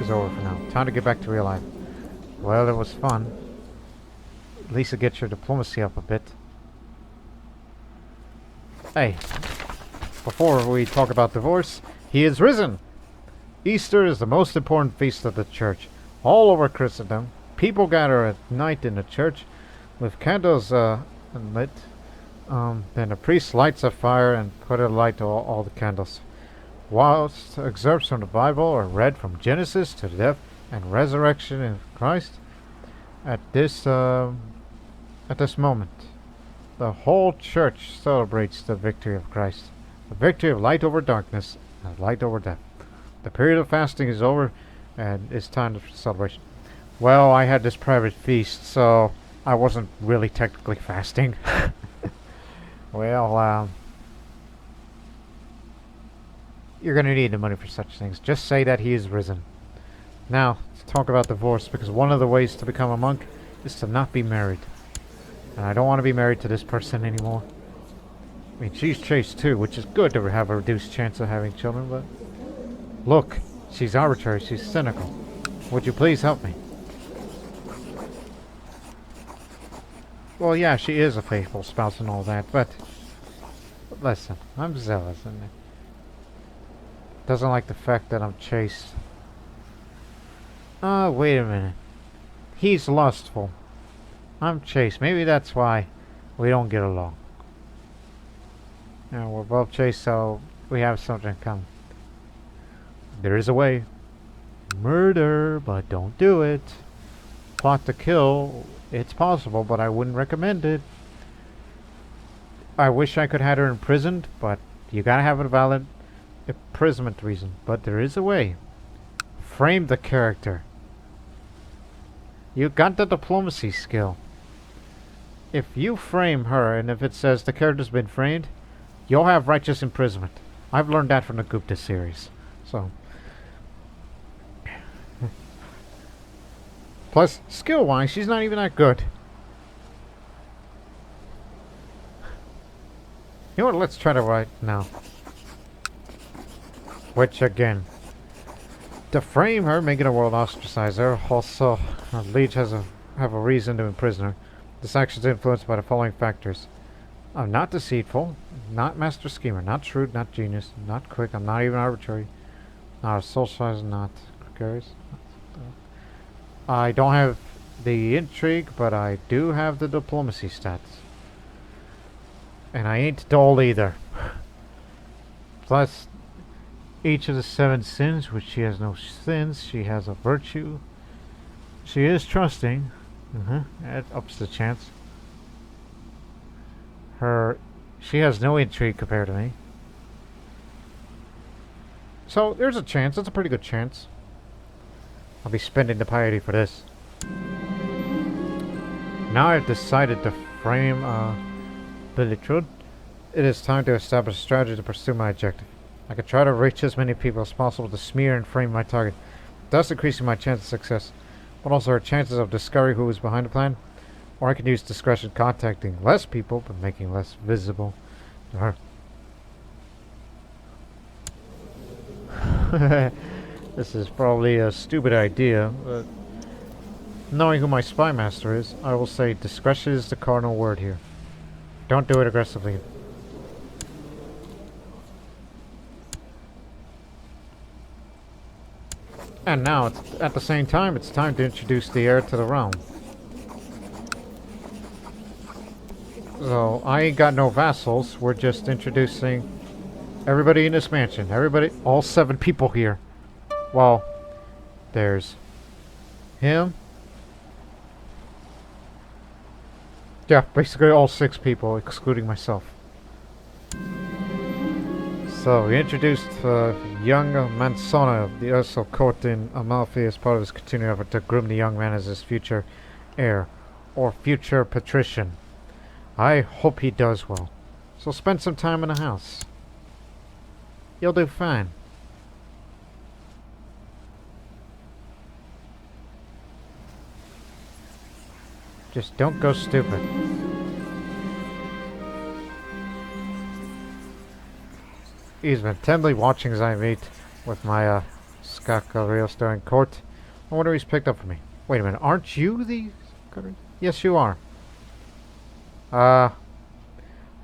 is over for now. Time to get back to real life. Well, it was fun. At least it gets your diplomacy up a bit. Hey, before we talk about divorce, he is risen! Easter is the most important feast of the church. All over Christendom, people gather at night in the church with candles lit. Then the priest lights a fire and put a light to all the candles. Whilst excerpts from the Bible are read from Genesis to the death and resurrection in Christ, at this moment, the whole church celebrates the victory of Christ, the victory of light over darkness and light over death. The period of fasting is over, and it's time for celebration. Well, I had this private feast, so I wasn't really technically fasting. Well, you're gonna need the money for such things. Just say that he is risen. Now, let's talk about divorce, because one of the ways to become a monk is to not be married. And I don't want to be married to this person anymore. I mean, she's chaste too, which is good to have a reduced chance of having children, but... Look, she's arbitrary, she's cynical. Would you please help me? Well, yeah, she is a faithful spouse and all that, but... Listen, I'm zealous, and... Doesn't like the fact that I'm chaste. Oh, wait a minute. He's lustful. I'm chaste. Maybe that's why we don't get along. You know, we're both chaste, so we have something in common. There is a way. Murder, but don't do it. Plot to kill. It's possible, but I wouldn't recommend it. I wish I could have her imprisoned, but you gotta have a valid imprisonment reason. But there is a way. Frame the character. You got the diplomacy skill. If you frame her, and if it says the character's been framed, you'll have righteous imprisonment. I've learned that from the Gupta series. So. Plus, skill-wise, she's not even that good. You know what? Let's try to write now. Which, again, to frame her, making a world ostracize her. Also, Leech have a reason to imprison her. This action is influenced by the following factors. I'm not deceitful, not master schemer, not shrewd, not genius, not quick, I'm not even arbitrary, not a socializer, not gregarious. I don't have the intrigue, but I do have the diplomacy stats. And I ain't dull either. Plus, each of the 7 sins, which she has no sins, she has a virtue. She is trusting. That ups the chance. She has no intrigue compared to me. So, there's a chance. It's a pretty good chance. I'll be spending the piety for this. Now I've decided to frame Bellitrud. It is time to establish a strategy to pursue my objective. I could try to reach as many people as possible to smear and frame my target, thus increasing my chance of success, but also our chances of discovering who is behind the plan. Or I can use discretion contacting less people, but making less visible to her. This is probably a stupid idea, but knowing who my spy master is, I will say discretion is the cardinal word here. Don't do it aggressively. And now, at the same time, it's time to introduce the heir to the realm. So, I ain't got no vassals, we're just introducing everybody in this mansion. Everybody, all 7 people here. Well, there's him. Yeah, basically all 6 people, excluding myself. So, we introduced young Mansona of the Ursal court in Amalfi as part of his continuing effort to groom the young man as his future heir, or future patrician. I hope he does well. So spend some time in the house. You'll do fine. Just don't go stupid. He's been intently watching as I meet with my CK2 during court. I wonder he's picked up for me. Wait a minute, aren't you the... Yes, you are.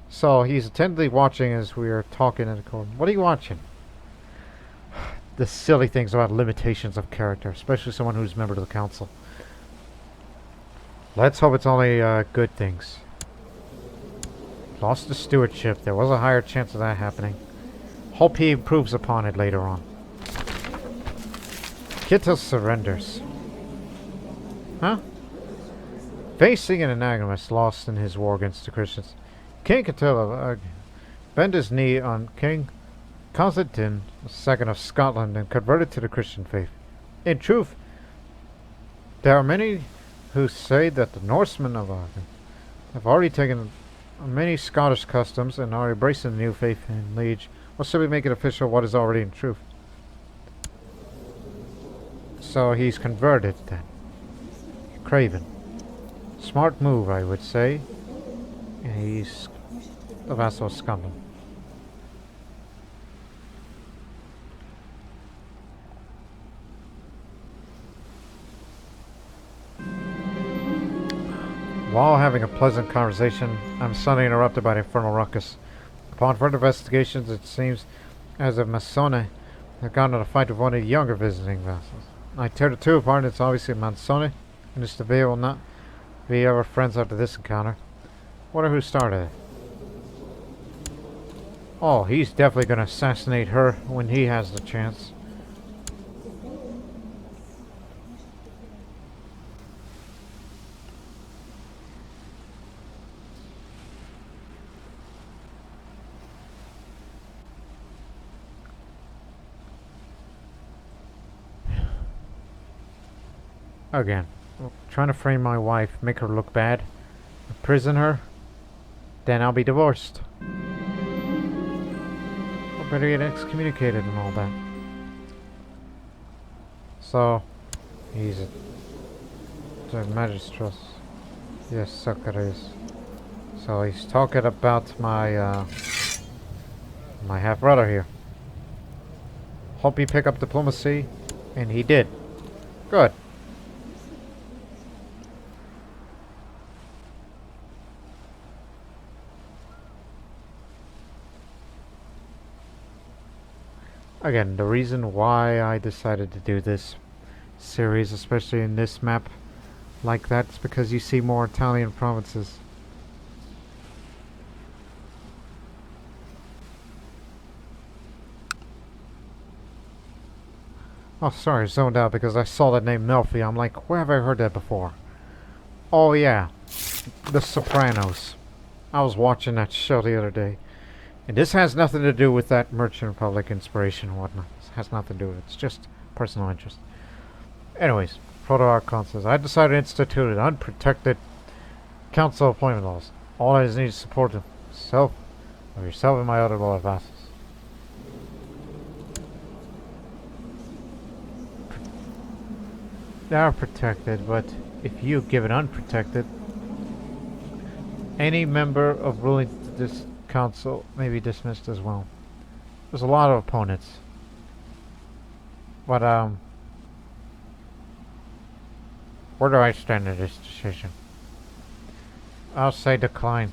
So he's attentively watching as we are talking in the court. What are you watching? The silly things about limitations of character, especially someone who's a member of the council. Let's hope it's only good things. Lost the stewardship. There was a higher chance of that happening. Hope he improves upon it later on. Kittel surrenders. Huh? Facing an antagonist lost in his war against the Christians, King Attila bent his knee on King Constantine II of Scotland and converted to the Christian faith. In truth, there are many who say that the Norsemen of Arden have already taken many Scottish customs and are embracing the new faith in Liege. Or should we make it official what is already in truth? So he's converted then. Craven. Smart move, I would say. And he's a vassal of Scotland. While having a pleasant conversation, I'm suddenly interrupted by the infernal ruckus. Upon further investigations, it seems as if Masone had gotten in a fight with one of the younger visiting vassals. I tear the two apart, and it's obviously Masone and Mr. V will not be ever friends after this encounter. Wonder who started it. Oh, he's definitely going to assassinate her when he has the chance. Again, trying to frame my wife, make her look bad, imprison her, then I'll be divorced. Or better get excommunicated and all that. So, he's the magistrate. Yes, Socrates. So he's talking about my my half brother here. Hope he pick up diplomacy, and he did. Good. Again, the reason why I decided to do this series, especially in this map like that, is because you see more Italian provinces. Oh, sorry, I zoned out because I saw that name Amalfi. I'm like, where have I heard that before? Oh yeah, The Sopranos. I was watching that show the other day. And this has nothing to do with that Merchant Republic inspiration and whatnot. It has nothing to do with it. It's just personal interest. Anyways, Proto-Archon says, I decided to institute an unprotected council appointment laws. All I just need is support of yourself and my other loyal vassals. They are protected, but if you give it unprotected, any member of ruling this council may be dismissed as well. There's a lot of opponents. But, where do I stand in this decision? I'll say decline.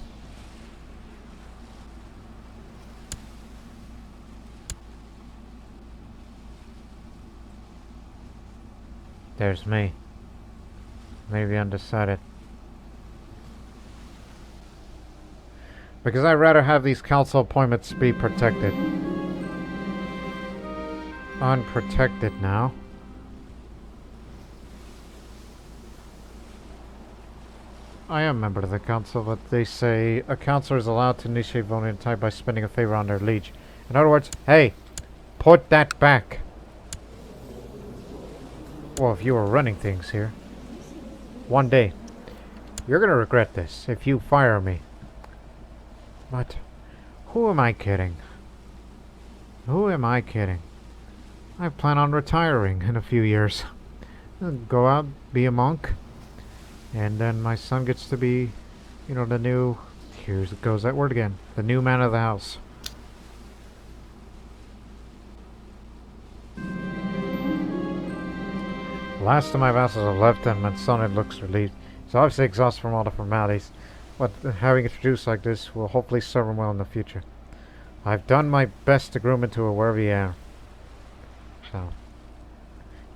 There's me. Maybe undecided. Because I'd rather have these council appointments be protected. Unprotected now. I am a member of the council, but they say a councillor is allowed to initiate voting in time by spending a favor on their liege. In other words, hey, put that back. Well, if you were running things here, one day, you're gonna regret this if you fire me. But who am I kidding? Who am I kidding? I plan on retiring in a few years. Go out, be a monk, and then my son gets to be, you know, the new, here goes that word again, the new man of the house. Last of my vassals have left and my son looks relieved. He's obviously exhausted from all the formalities, but having introduced like this will hopefully serve him well in the future. I've done my best to groom into a worthy heir. So,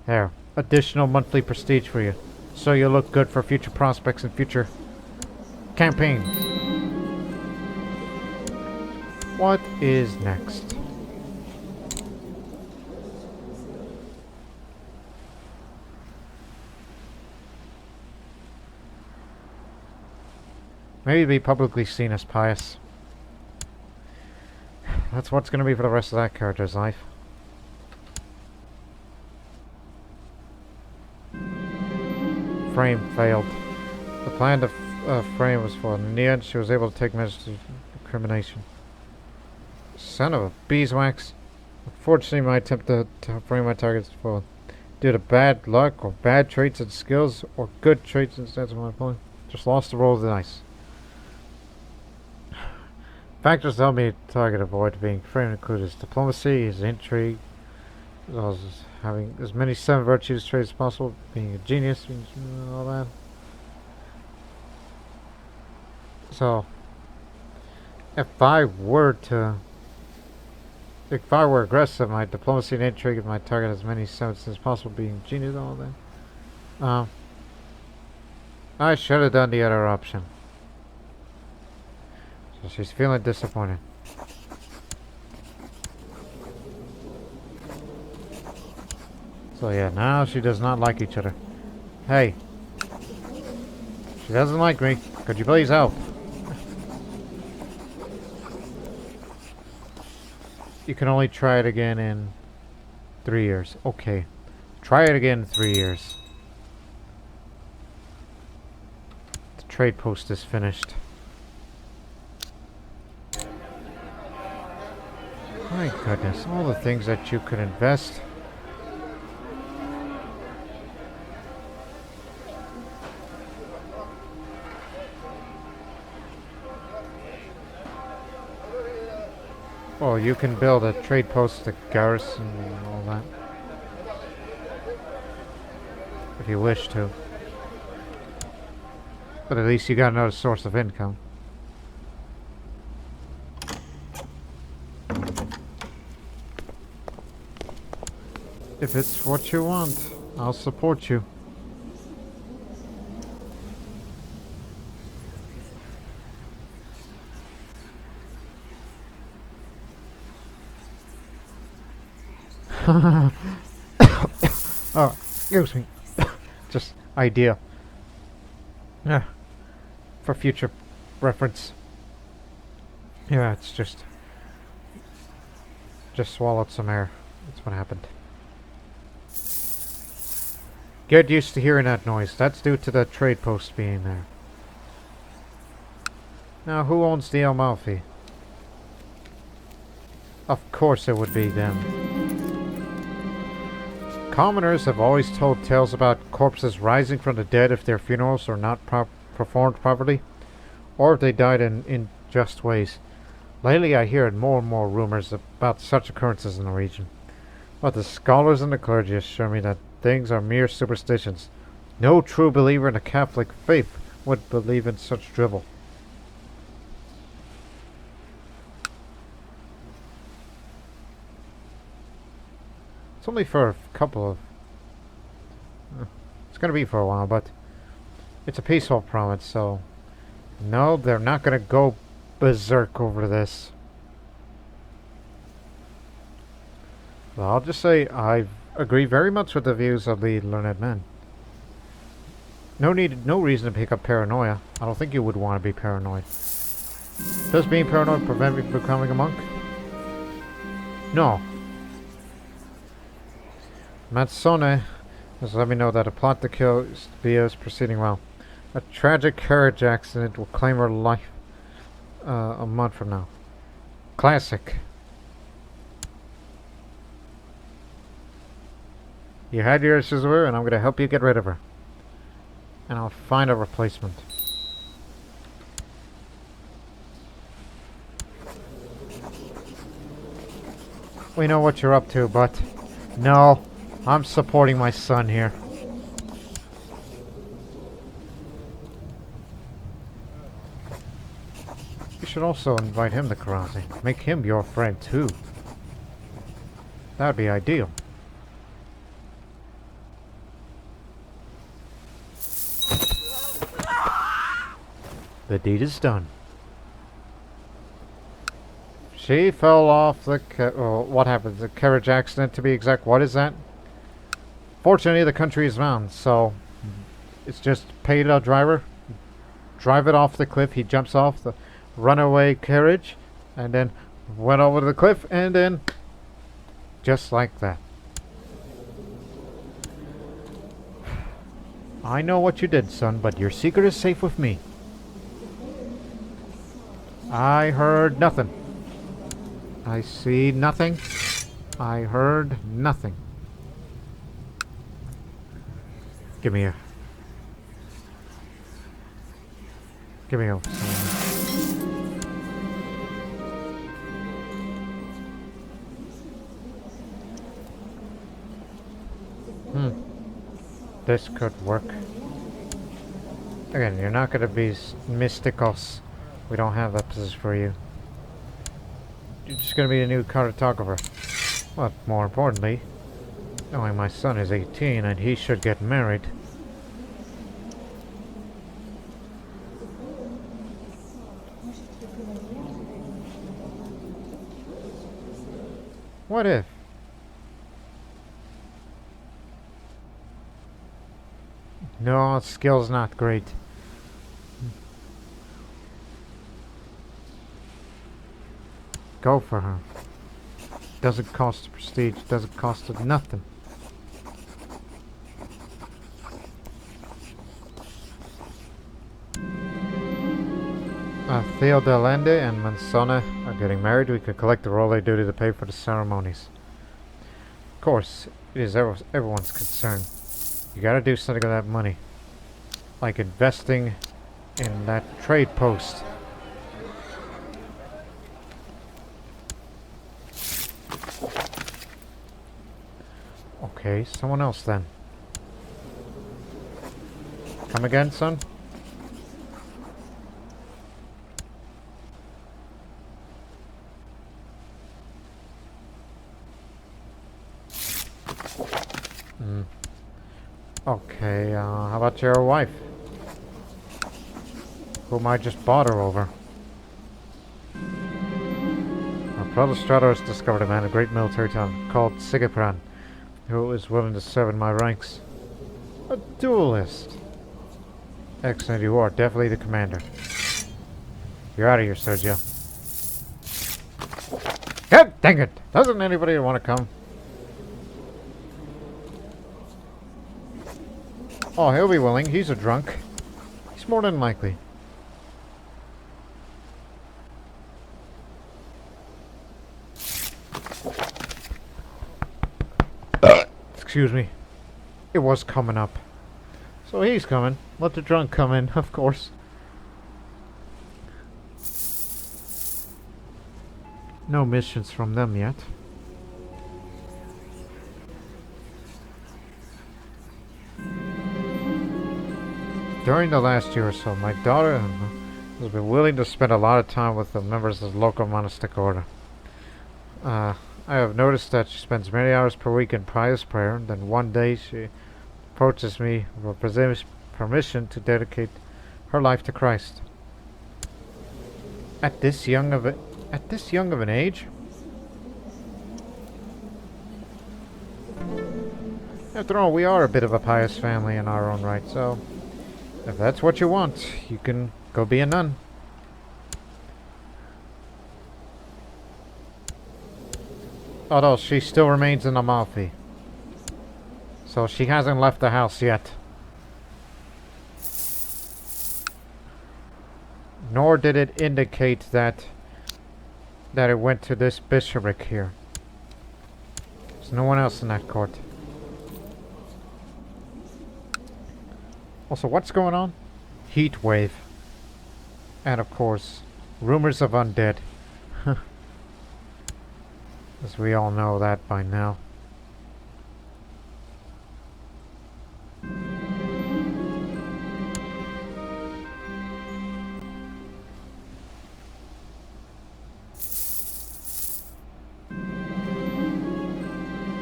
there, additional monthly prestige for you, so you look good for future prospects and future campaigns. What is next? Maybe be publicly seen as pious. That's what's going to be for the rest of that character's life. Frame failed. The plan to frame was full. In the end, she was able to take measures to incrimination. Son of a beeswax. Unfortunately, my attempt to frame my targets full. Due to bad luck, or bad traits and skills, or good traits instead of my point. Just lost the roll of the dice. Factors that help me target avoid being framed include his diplomacy, his intrigue, as well as having as many 7 virtues traits as possible, being a genius, and all that. So, if I were aggressive, my diplomacy and intrigue of my target as many 7s as possible, being genius, and all that. I should have done the other option. So she's feeling disappointed. So yeah, now she does not like each other. Hey. She doesn't like me. Could you please help? You can only try it again in 3 years. Okay. Try it again in 3 years. The trade post is finished. My goodness, all the things that you could invest. Well, you can build a trade post to garrison and all that. If you wish to. But at least you got another source of income. If it's what you want, I'll support you. Oh, excuse me. Just idea. Yeah. For future reference. Yeah, it's just swallowed some air. That's what happened. Get used to hearing that noise. That's due to the trade post being there. Now, who owns the Amalfi? Of course it would be them. Commoners have always told tales about corpses rising from the dead if their funerals are not performed properly, or if they died in unjust ways. Lately I hear more and more rumors about such occurrences in the region. But the scholars and the clergy assure me that things are mere superstitions. No true believer in the Catholic faith would believe in such drivel. It's only for a couple of... it's going to be for a while, but it's a peaceful province, so... No, they're not going to go berserk over this. Well, I'll just say I agree very much with the views of the learned men. No reason to pick up paranoia. I don't think you would want to be paranoid. Does being paranoid prevent me from becoming a monk? No. Matsone has let me know that a plot to kill Via is proceeding well. A tragic carriage accident will claim her life a month from now. Classic. You had your issues with her, and I'm going to help you get rid of her. And I'll find a replacement. We know what you're up to, but... No, I'm supporting my son here. You should also invite him to karate. Make him your friend, too. That would be ideal. The deed is done. She fell off the what happened? The carriage accident, to be exact. What is that? Fortunately, the country is round, so it's just pay the driver, drive it off the cliff. He jumps off the runaway carriage, and then went over the cliff, and then just like that. I know what you did, son, but your secret is safe with me. I heard nothing. I see nothing. I heard nothing. Give me a... Give me a... This could work. Again, you're not gonna be mysticals. We don't have that position for you. You're just gonna be a new cartographer. But more importantly, knowing my son is 18 and he should get married. What if? No, skill's not great. Go for her. Doesn't cost prestige, doesn't cost it nothing. Theo de Lende and Mansona are getting married. We could collect the royal duty to pay for the ceremonies. Of course, it is everyone's concern. You gotta do something with that money. Like investing in that trade post. Okay, someone else then. Come again, son? Okay, how about your wife? Whom I just bought her over. Our brother Stratos has discovered a man of great military talent called CK2, who is willing to serve in my ranks. A duelist. Excellent, you are definitely the commander. You're out of here, Sergio. God dang it! Doesn't anybody want to come? Oh, he'll be willing. He's a drunk. He's more than likely. Excuse me. It was coming up. So he's coming. Let the drunk come in, of course. No missions from them yet. During the last year or so, my daughter has been willing to spend a lot of time with the members of the local monastic order. I have noticed that she spends many hours per week in pious prayer. Then one day she approaches me for permission to dedicate her life to Christ. At this young of an age? After all, we are a bit of a pious family in our own right, so if that's what you want, you can go be a nun. Although she still remains in Amalfi. So she hasn't left the house yet. Nor did it indicate that it went to this bishopric here. There's no one else in that court. Also, what's going on? Heat wave. And of course, rumors of undead. As we all know that by now.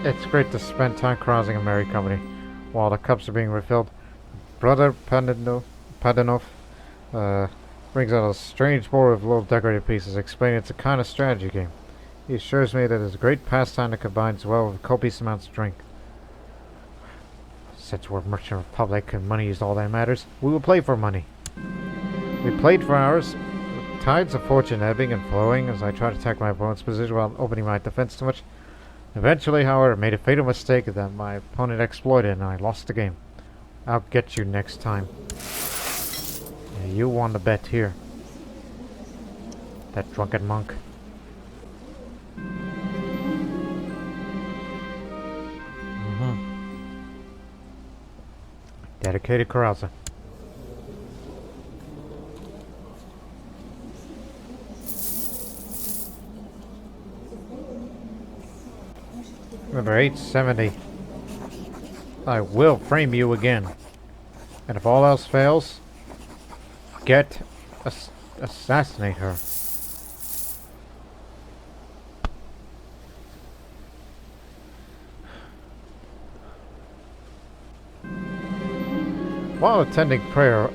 It's great to spend time crossing a merry company while the cups are being refilled. Brother Padanov brings out a strange board of little decorated pieces, explaining it's a kind of strategy game. He assures me that it's a great pastime that combines well with copious amounts of drink. Since we're merchant of public and money is all that matters, we will play for money. We played for hours, with tides of fortune ebbing and flowing as I tried to attack my opponent's position while opening my defense too much. Eventually, however, I made a fatal mistake that my opponent exploited and I lost the game. I'll get you next time. Yeah, you won the bet here. That drunken monk. Dedicated carouser. Number 870. I will frame you again. And if all else fails, assassinate her. While attending prayer,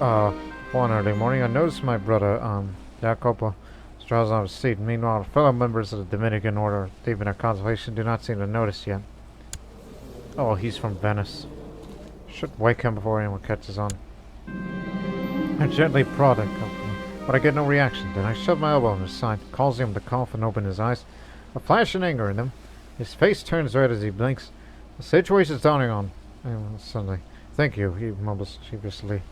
one early morning, I noticed my brother, Jacopo, strolls on his seat. Meanwhile, fellow members of the Dominican Order, deep in their contemplation, do not seem to notice yet. Oh, he's from Venice. Should wake him before anyone catches on. I gently prod him, but I get no reaction. Then I shove my elbow on his side, causing him to cough and open his eyes. A flash of anger in him. His face turns red as he blinks. The situation's dawning on him suddenly. Thank you, he mumbles sheepishly.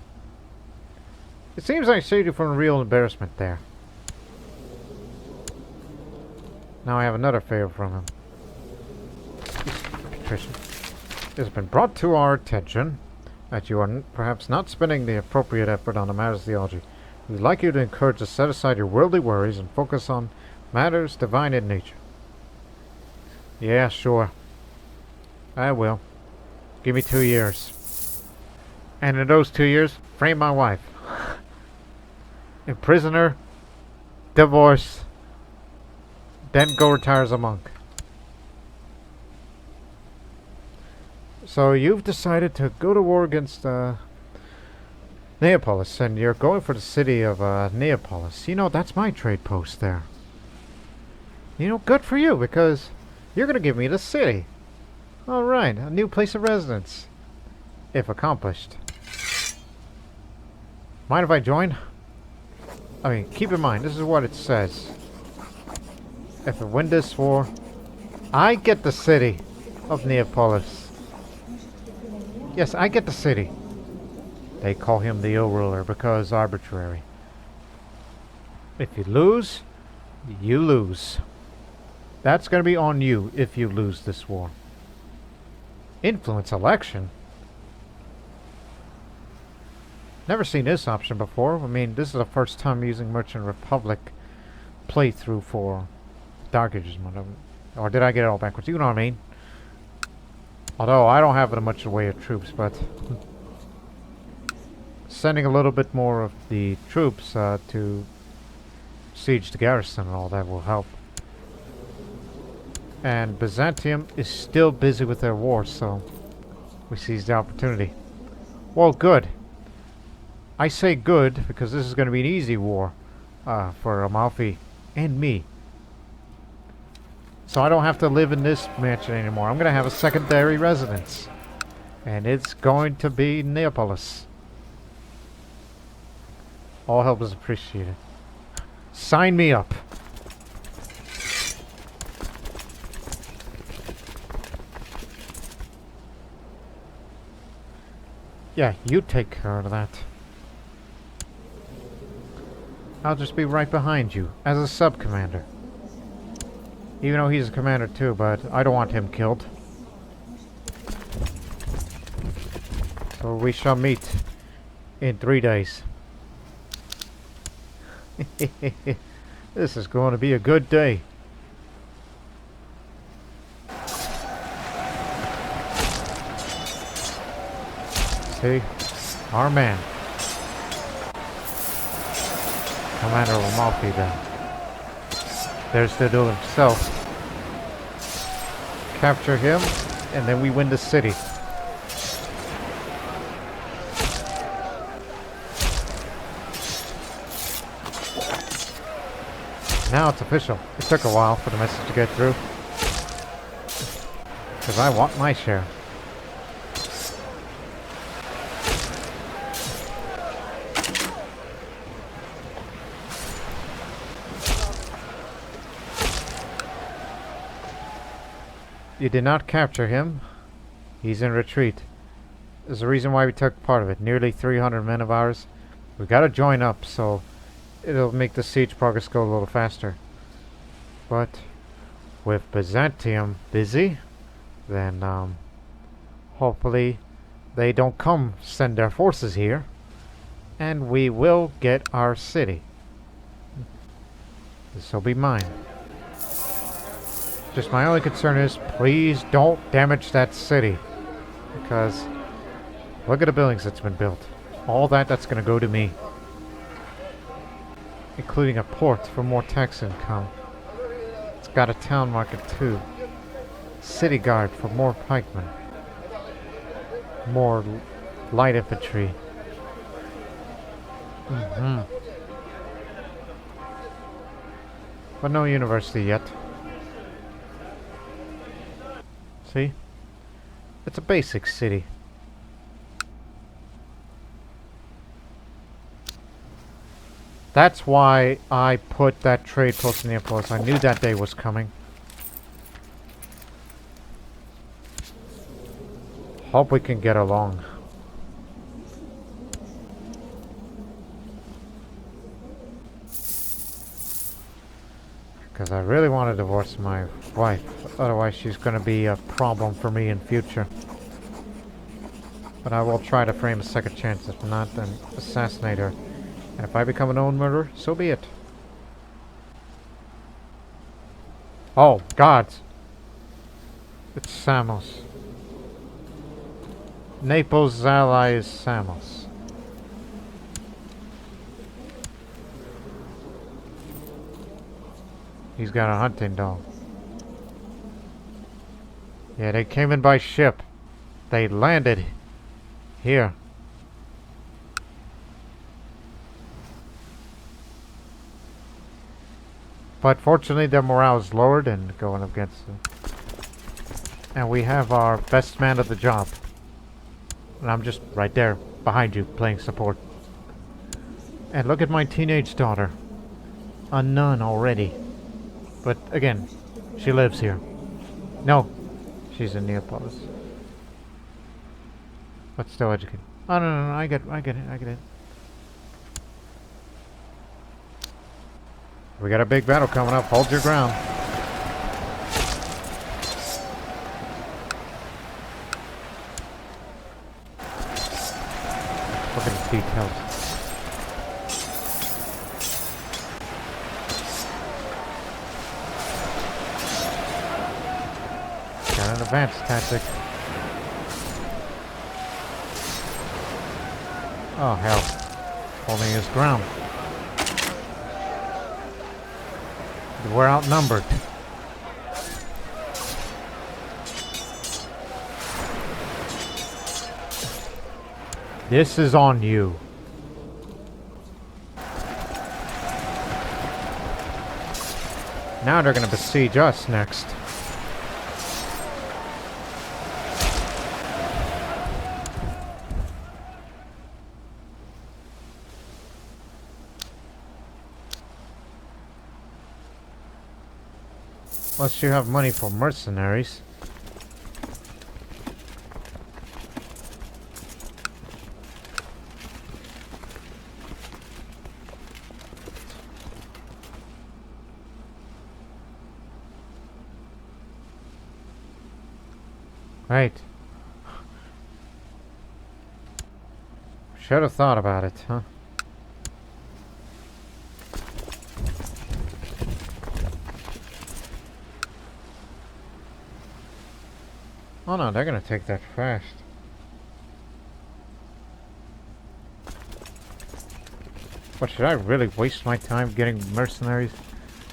It seems I saved you from real embarrassment there. Now I have another favor from him. Patrician. It has been brought to our attention that you are perhaps not spending the appropriate effort on the matters of theology. We'd like you to encourage to set aside your worldly worries and focus on matters divine in nature. Yeah, sure. I will. Give me 2 years. And in those 2 years, frame my wife. Imprison her, divorce, then go retire as a monk. So you've decided to go to war against Neapolis, and you're going for the city of Neapolis. You know, that's my trade post there. You know, good for you, because you're going to give me the city. Alright, a new place of residence. If accomplished. Mind if I join? I mean, keep in mind, this is what it says. If I win this war, I get the city of Neapolis. Yes, I get the city. They call him the ill ruler because arbitrary. If you lose, you lose. That's going to be on you if you lose this war. Influence election? Never seen this option before. I mean, this is the first time using Merchant Republic playthrough for Dark Ages. Or did I get it all backwards? You know what I mean? Although I don't have much in the way of troops, but sending a little bit more of the troops to siege the garrison and all that will help. And Byzantium is still busy with their war, so we seize the opportunity. Well, good. I say good because this is going to be an easy war for Amalfi and me. So I don't have to live in this mansion anymore. I'm going to have a secondary residence. And it's going to be Neapolis. All help is appreciated. Sign me up. Yeah, you take care of that. I'll just be right behind you, as a sub-commander. Even though he's a commander too, but I don't want him killed. So we shall meet in 3 days. This is going to be a good day. See? Our man. Commander of Amalfi then. There's the duel himself. Capture him, and then we win the city. Now it's official. It took a while for the message to get through. Because I want my share. You did not capture him. He's in retreat. There's a reason why we took part of it. Nearly 300 men of ours. We gotta join up, so it'll make the siege progress go a little faster. But with Byzantium busy, then hopefully they don't come send their forces here, and we will get our city. This will be mine. Just my only concern is, please don't damage that city. Because, look at the buildings that's been built. All that's going to go to me. Including a port for more tax income. It's got a town market too. City guard for more pikemen. More light infantry. But no university yet. See? It's a basic city. That's why I put that trade post in Neapolis. I knew that day was coming. Hope we can get along. Because I really want to divorce my wife. Otherwise she's going to be a problem for me in future. But I will try to frame a second chance. If not, then assassinate her. And if I become an own murderer, so be it. Oh, gods. It's Samos. Naples' ally is Samos. He's got a hunting dog. Yeah, they came in by ship. They landed here. But fortunately their morale is lowered and going up against them. And we have our best man of the job. And I'm just right there behind you playing support. And look at my teenage daughter. A nun already. But again, she lives here. No, she's in Neapolis. But still educated. Oh no, I get it. We got a big battle coming up. Hold your ground. Look at the details. Got an advanced tactic. Oh hell. Holding his ground. We're outnumbered. This is on you. Now they're gonna besiege us next. Unless you have money for mercenaries. Right. Should have thought about it, huh? Oh no, they're gonna take that fast. But should I really waste my time getting mercenaries?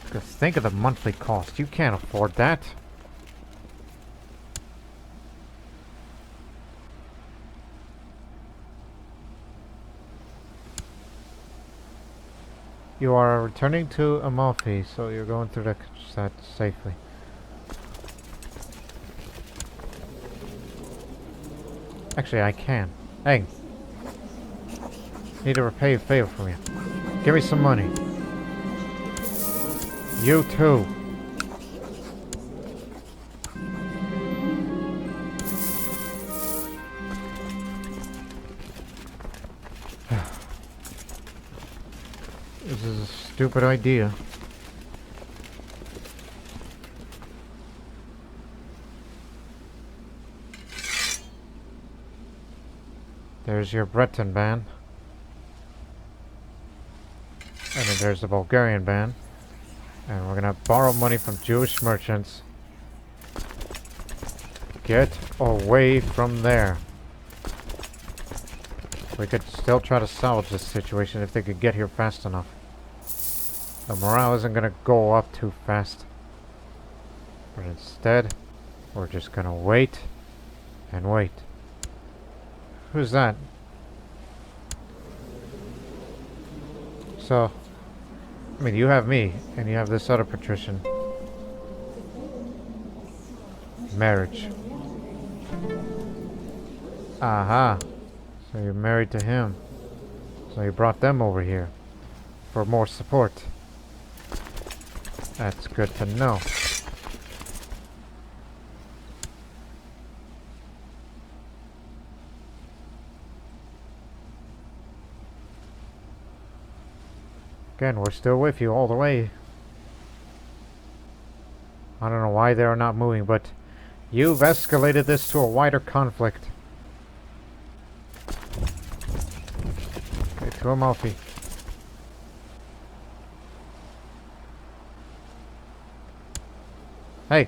Because think of the monthly cost. You can't afford that. You are returning to Amalfi, so you're going through that safely. Actually, I can. Hey. Need to repay a favor from you. Give me some money. You too. This is a stupid idea. There's your Breton band. And then there's the Bulgarian band. And we're gonna borrow money from Jewish merchants. Get away from there. We could still try to salvage this situation if they could get here fast enough. The morale isn't gonna go up too fast. But instead, we're just gonna wait and wait. Who's that? So, I mean, you have me, and you have this other patrician. Marriage. Aha. So you're married to him. So you brought them over here for more support. That's good to know. Again, we're still with you all the way. I don't know why they're not moving, but you've escalated this to a wider conflict. Okay, to Amalfi. Hey,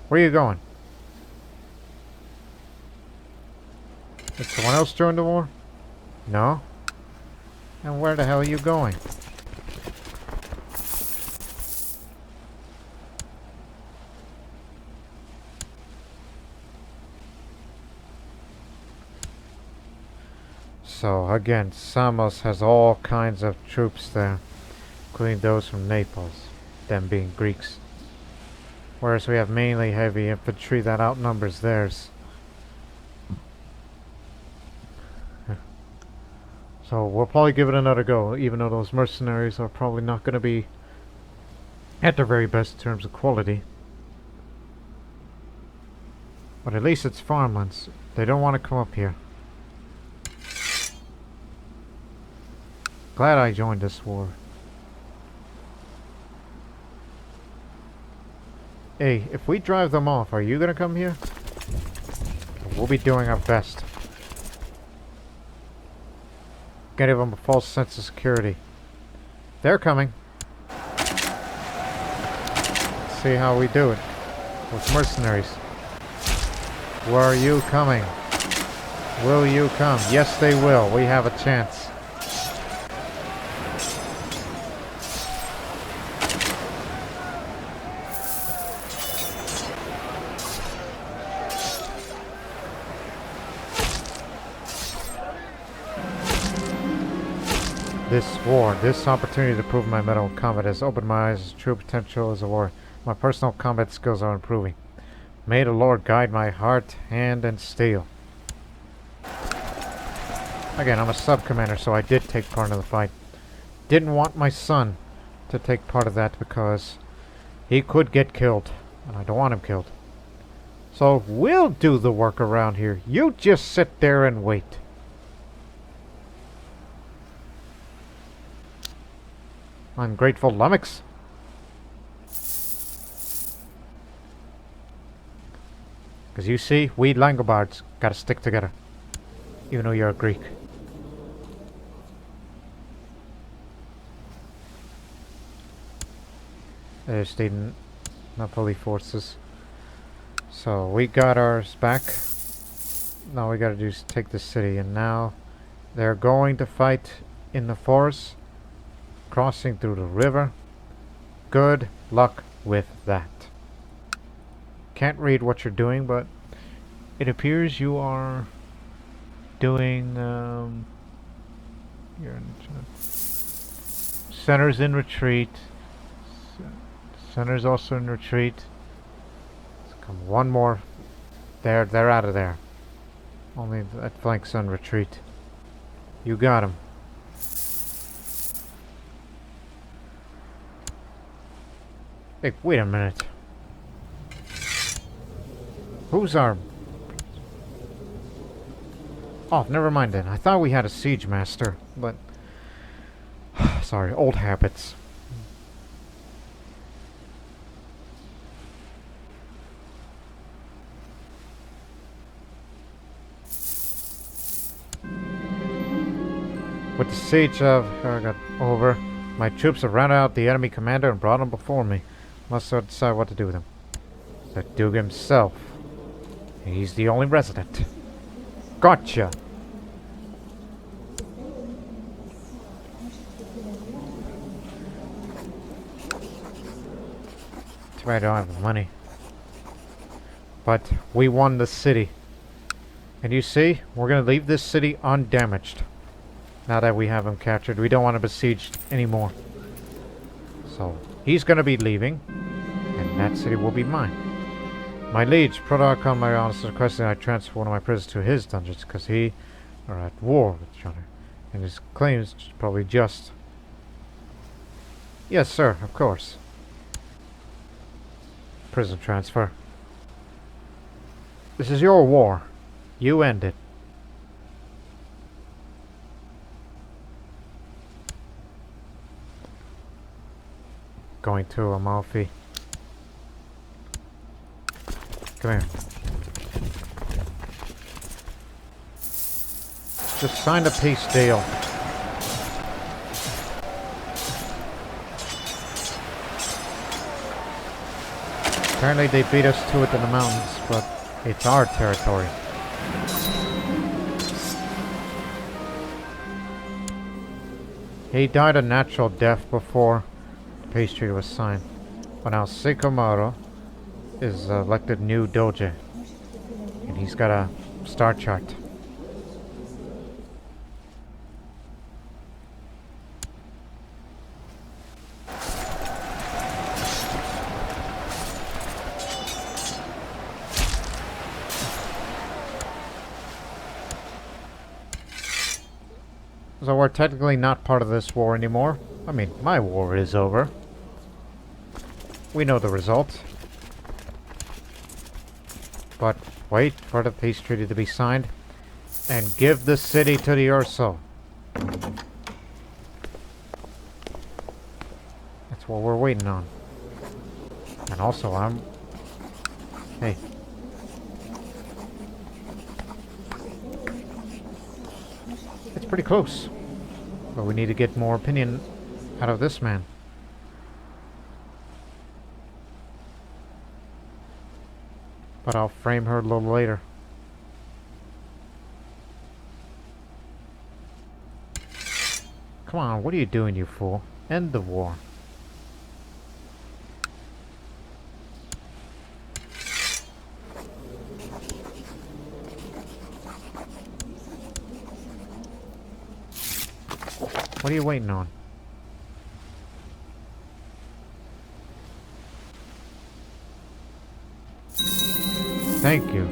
where are you going? Did someone else join the war? No? And where the hell are you going? So again, Samos has all kinds of troops there, including those from Naples, them being Greeks. Whereas we have mainly heavy infantry that outnumbers theirs. So we'll probably give it another go, even though those mercenaries are probably not going to be at their very best in terms of quality. But at least it's farmlands. They don't want to come up here. Glad I joined this war. Hey, if we drive them off, are you gonna come here? We'll be doing our best. Give them a false sense of security. They're coming. Let's see how we do it with mercenaries. Where are you coming? Will you come? Yes, they will. We have a chance. This war, this opportunity to prove my mettle in combat has opened my eyes to true potential as a war. My personal combat skills are improving. May the Lord guide my heart, hand, and steel. Again, I'm a sub-commander, so I did take part in the fight. Didn't want my son to take part of that because he could get killed, and I don't want him killed. So we'll do the work around here. You just sit there and wait. Ungrateful lummox. Because you see, we Langobards gotta stick together. Even though you're a Greek. There's the Napoli forces. So we got ours back. Now we gotta do is take the city. And now they're going to fight in the forest. Crossing through the river. Good luck with that. Can't read what you're doing, but it appears you are doing you're in center's in retreat. Center's also in retreat. Let's come one more. They're out of there. Only that flank's on retreat. You got him. Hey, wait a minute. Who's our... Oh, never mind then. I thought we had a siege master, but... sorry, old habits. With the siege of got over, my troops have routed out the enemy commander and brought him before me. Must decide what to do with him. The Duke himself. He's the only resident. Gotcha! Too bad I don't have the money. But we won the city. And you see, we're gonna leave this city undamaged. Now that we have him captured, we don't want him besieged anymore. So, he's gonna be leaving, and that city will be mine. My liege, Protocol my honest requesting I transfer one of my prisoners to his dungeons, because he are at war with each other. And his claims are probably just. Yes, sir, of course. Prison transfer. This is your war. You end it. Going to Amalfi. Come here. Just sign a peace deal. Apparently they beat us to it in the mountains, but it's our territory. He died a natural death before the peace treaty was signed. But now CK2 is elected new Doge. And he's got a star chart. So we're technically not part of this war anymore. I mean, my war is over. We know the result. But wait for the peace treaty to be signed and give the city to the Urso. That's what we're waiting on. And also hey. It's pretty close. But we need to get more opinion out of this man. But I'll frame her a little later. Come on, what are you doing, you fool? End the war. What are you waiting on? Thank you.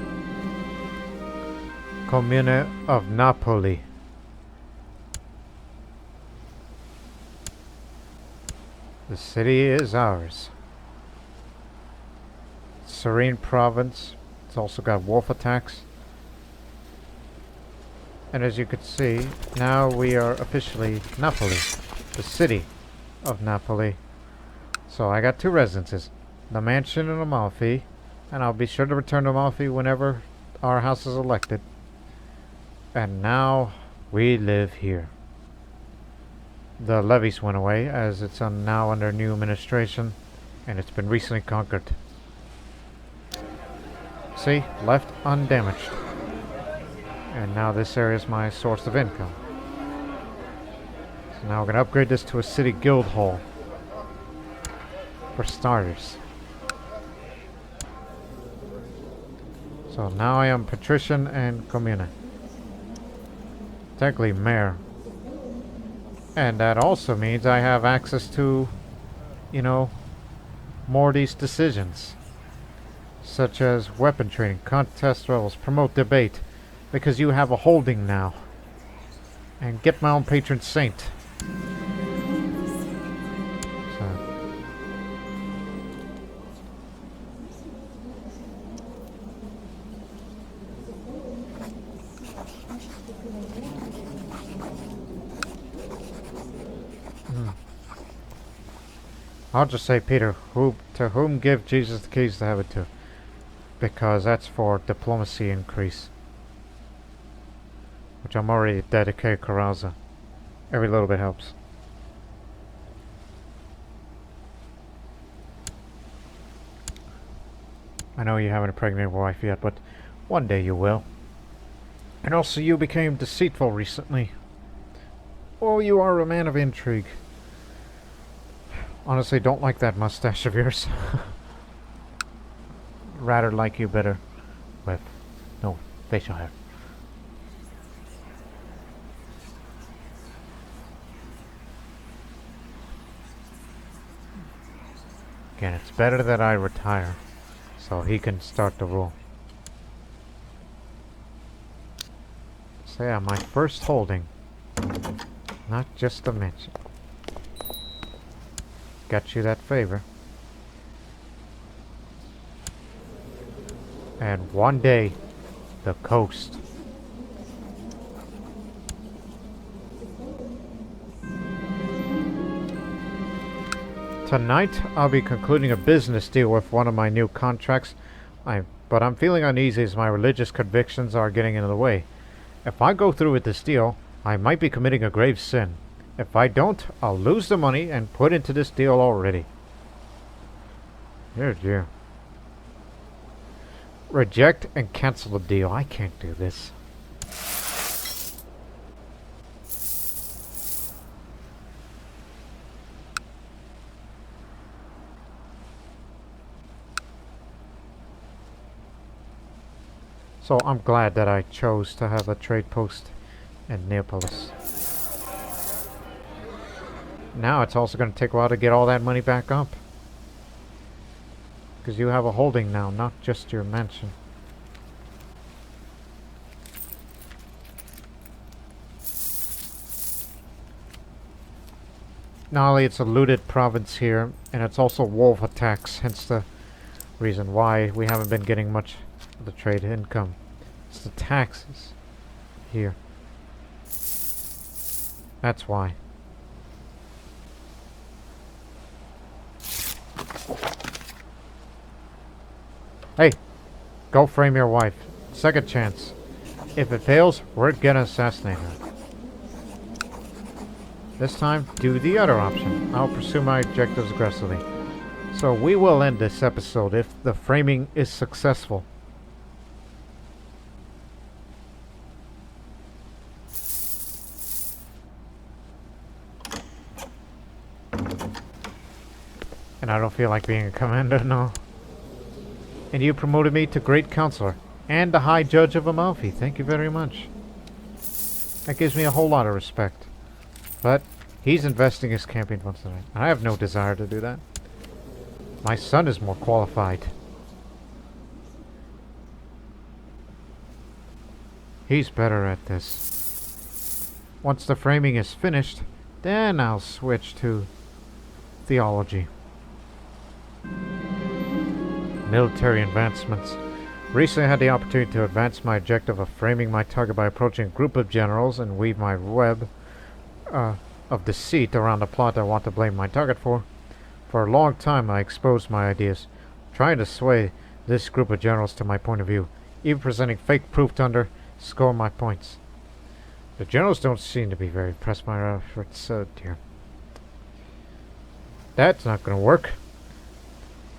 Commune of Napoli. The city is ours. Serene province. It's also got wolf attacks. And as you can see, now we are officially Napoli, the city of Napoli. So I got two residences, the mansion in Amalfi, and I'll be sure to return to Amalfi whenever our house is elected. And now we live here. The levies went away as it's now under new administration, and it's been recently conquered. See, left undamaged. And now this area is my source of income. So now we're going to upgrade this to a city guild hall. For starters. So now I am patrician and commune. Technically mayor. And that also means I have access to, you know, more of these decisions. Such as weapon training, contest levels, promote debate. Because you have a holding now. And get my own patron saint. So. I'll just say, Peter, to whom give Jesus the keys to heaven to? Because that's for diplomacy increase. Which I'm already dedicated Carazza. Every little bit helps. I know you haven't impregnated your wife yet, but one day you will. And also you became deceitful recently. Oh, you are a man of intrigue. Honestly, don't like that mustache of yours. Rather like you better with no facial hair. Again, it's better that I retire so he can start the rule. So yeah, my first holding. Not just a mention. Got you that favor. And one day, the coast. Tonight, I'll be concluding a business deal with one of my new contracts. But I'm feeling uneasy as my religious convictions are getting in the way. If I go through with this deal, I might be committing a grave sin. If I don't, I'll lose the money and put into this deal already. Dear dear. Reject and cancel the deal. I can't do this. So I'm glad that I chose to have a trade post in Neapolis. Now it's also going to take a while to get all that money back up. Because you have a holding now, not just your mansion. Not only it's a looted province here, and it's also wolf attacks, hence the reason why we haven't been getting much of the trade income. It's the taxes here. That's why. Hey, go frame your wife. Second chance. If it fails, we're gonna assassinate her. This time, do the other option. I'll pursue my objectives aggressively. So we will end this episode if the framing is successful. And I don't feel like being a commander, no. And you promoted me to Great Counselor and the High Judge of Amalfi. Thank you very much. That gives me a whole lot of respect. But he's investing his campaign funds tonight. I have no desire to do that. My son is more qualified. He's better at this. Once the framing is finished, then I'll switch to theology. Military advancements. Recently I had the opportunity to advance my objective of framing my target by approaching a group of generals and weave my web of deceit around the plot I want to blame my target for. For a long time I exposed my ideas, trying to sway this group of generals to my point of view, even presenting fake proof to underscore my points. The generals don't seem to be very impressed by our efforts, dear. That's not going to work.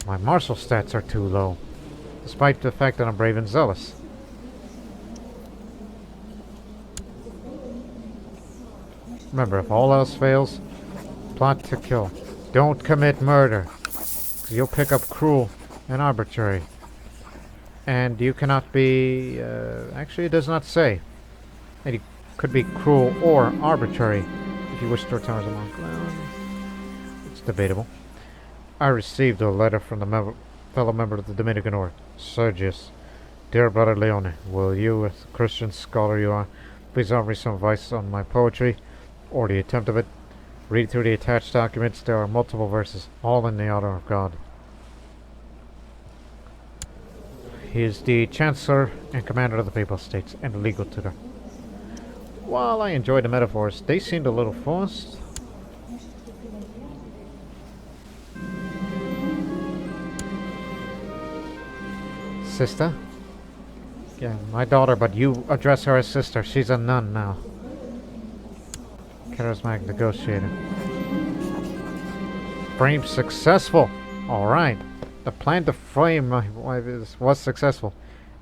My martial stats are too low, despite the fact that I'm brave and zealous. Remember, if all else fails, plot to kill. Don't commit murder, because you'll pick up cruel and arbitrary. And you cannot be... actually, it does not say. And you could be cruel or arbitrary if you wish to return as a monk. Well, it's debatable. I received a letter from the fellow member of the Dominican Order, Sergius. Dear brother Leone, will you, as a Christian scholar you are, please offer me some advice on my poetry, or the attempt of it? Read through the attached documents. There are multiple verses, all in the honor of God. He is the Chancellor and Commander of the Papal States, and legal tutor. While I enjoy the metaphors, they seemed a little forced. sister. Yeah, my daughter, but you address her as sister. She's a nun now. Charismatic negotiator. Frame successful. Alright. The plan to frame my wife was successful.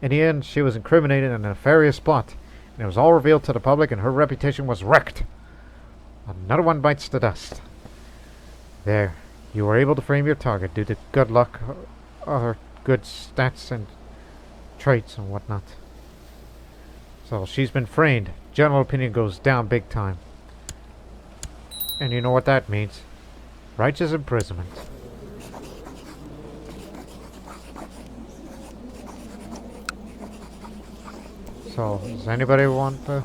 In the end, she was incriminated in a nefarious plot. And it was all revealed to the public and her reputation was wrecked. Another one bites the dust. There. You were able to frame your target due to good luck or good stats and traits and whatnot. So she's been framed. General opinion goes down big time. And you know what that means. Righteous imprisonment. So, does anybody want the...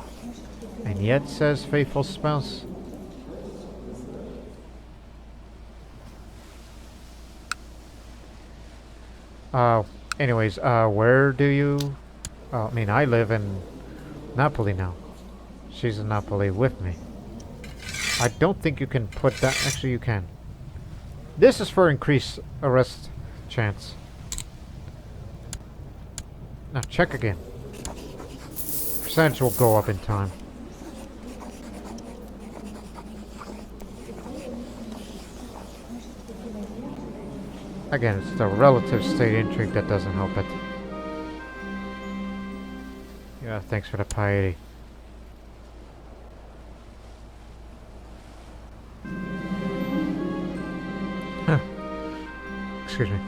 And yet says faithful spouse. Anyways, where do you... I mean, I live in Napoli now. She's in Napoli with me. I don't think you can put that... Actually, you can. This is for increased arrest chance. Now, check again. Percentage will go up in time. Again, it's the relative state intrigue that doesn't help it. Yeah, thanks for the piety. Excuse me.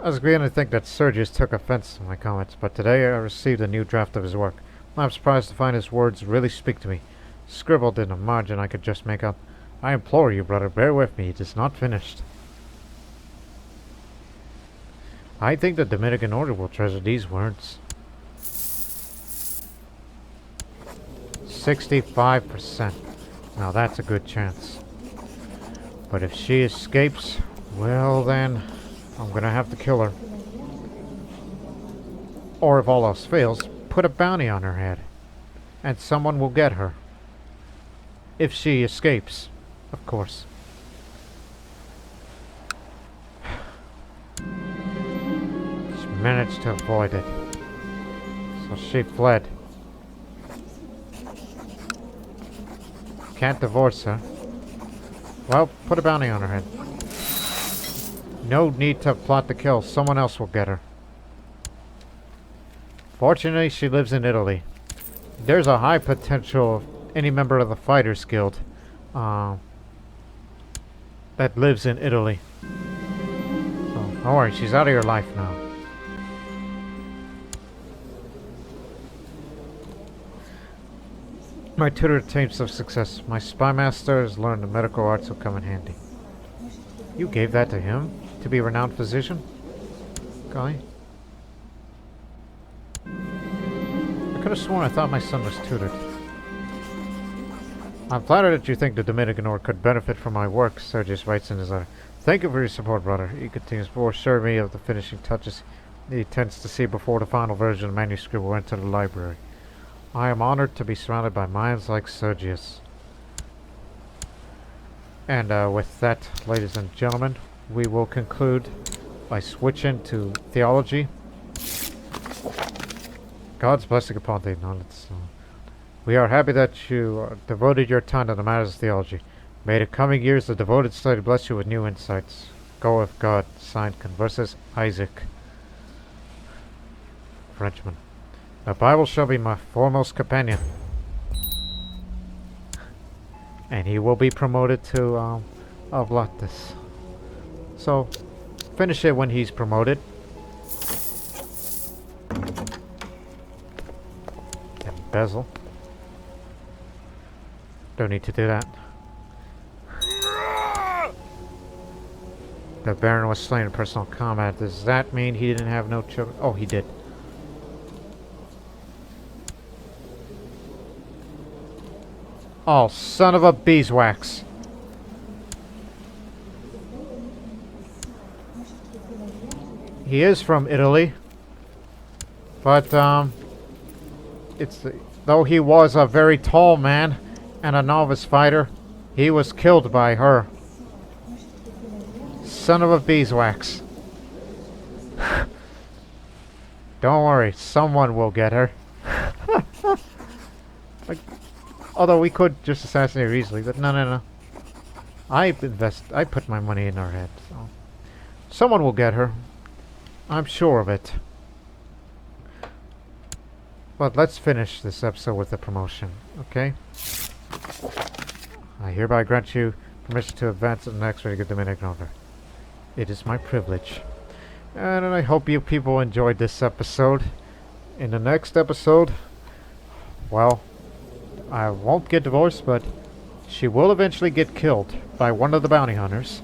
I was beginning to think that Sergius took offense to my comments, but today I received a new draft of his work. I'm surprised to find his words really speak to me. Scribbled in a margin I could just make out. I implore you, brother, bear with me. It is not finished. I think the Dominican Order will treasure these words. 65%. Now that's a good chance. But if she escapes, well then, I'm gonna have to kill her. Or if all else fails, put a bounty on her head. And someone will get her. If she escapes, of course. She managed to avoid it. So she fled. Can't divorce her. Well, put a bounty on her head. No need to plot the kill. Someone else will get her. Fortunately, she lives in Italy. There's a high potential of any member of the Fighters Guild that lives in Italy. So, don't worry, she's out of your life now. My tutor attained some success. My spy master has learned the medical arts will come in handy. You gave that to him? To be a renowned physician? Golly. I could have sworn I thought my son was tutored. I'm flattered that you think the Dominican Order could benefit from my work, Sergius writes in his letter. Thank you for your support, brother. He continues, before assuring me of the finishing touches he intends to see before the final version of the manuscript will enter the library. I am honored to be surrounded by minds like Sergius. And with that, ladies and gentlemen, we will conclude by switching to theology. God's blessing upon thee, knowledge. We are happy that you devoted your time to the matters of theology. May the coming years of devoted study bless you with new insights. Go with God. Signed, Conversus Isaac. Frenchman. The Bible shall be my foremost companion. And he will be promoted to Oblatus. So, finish it when he's promoted. Embezzle. Don't need to do that. The Baron was slain in personal combat. Does that mean he didn't have no children? Oh, he did. Oh, son of a beeswax. He is from Italy. But, though he was a very tall man and a novice fighter, he was killed by her. Son of a beeswax. Don't worry, someone will get her. Like, although we could just assassinate her easily, but no. I put my money in her head, so someone will get her. I'm sure of it. But let's finish this episode with a promotion, okay? I hereby grant you permission to advance to the next Renegade Dominican order. It is my privilege. And I hope you people enjoyed this episode. In the next episode, well, I won't get divorced, but she will eventually get killed by one of the bounty hunters.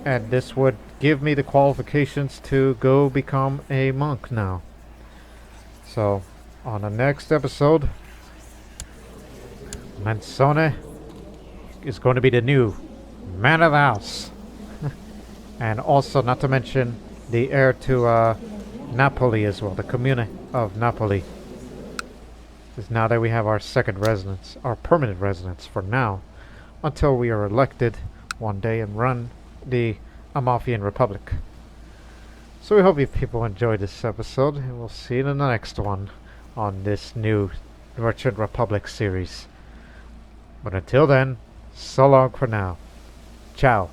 And this would give me the qualifications to go become a monk now. So, on the next episode, Mansone is going to be the new man of the house. And also, not to mention, the heir to Napoli as well, the commune of Napoli. Because now that we have our second residence, our permanent residence for now, until we are elected one day and run the Amalfian Republic. So we hope you people enjoyed this episode, and we'll see you in the next one on this new Merchant Republic series. But until then, so long for now. Ciao.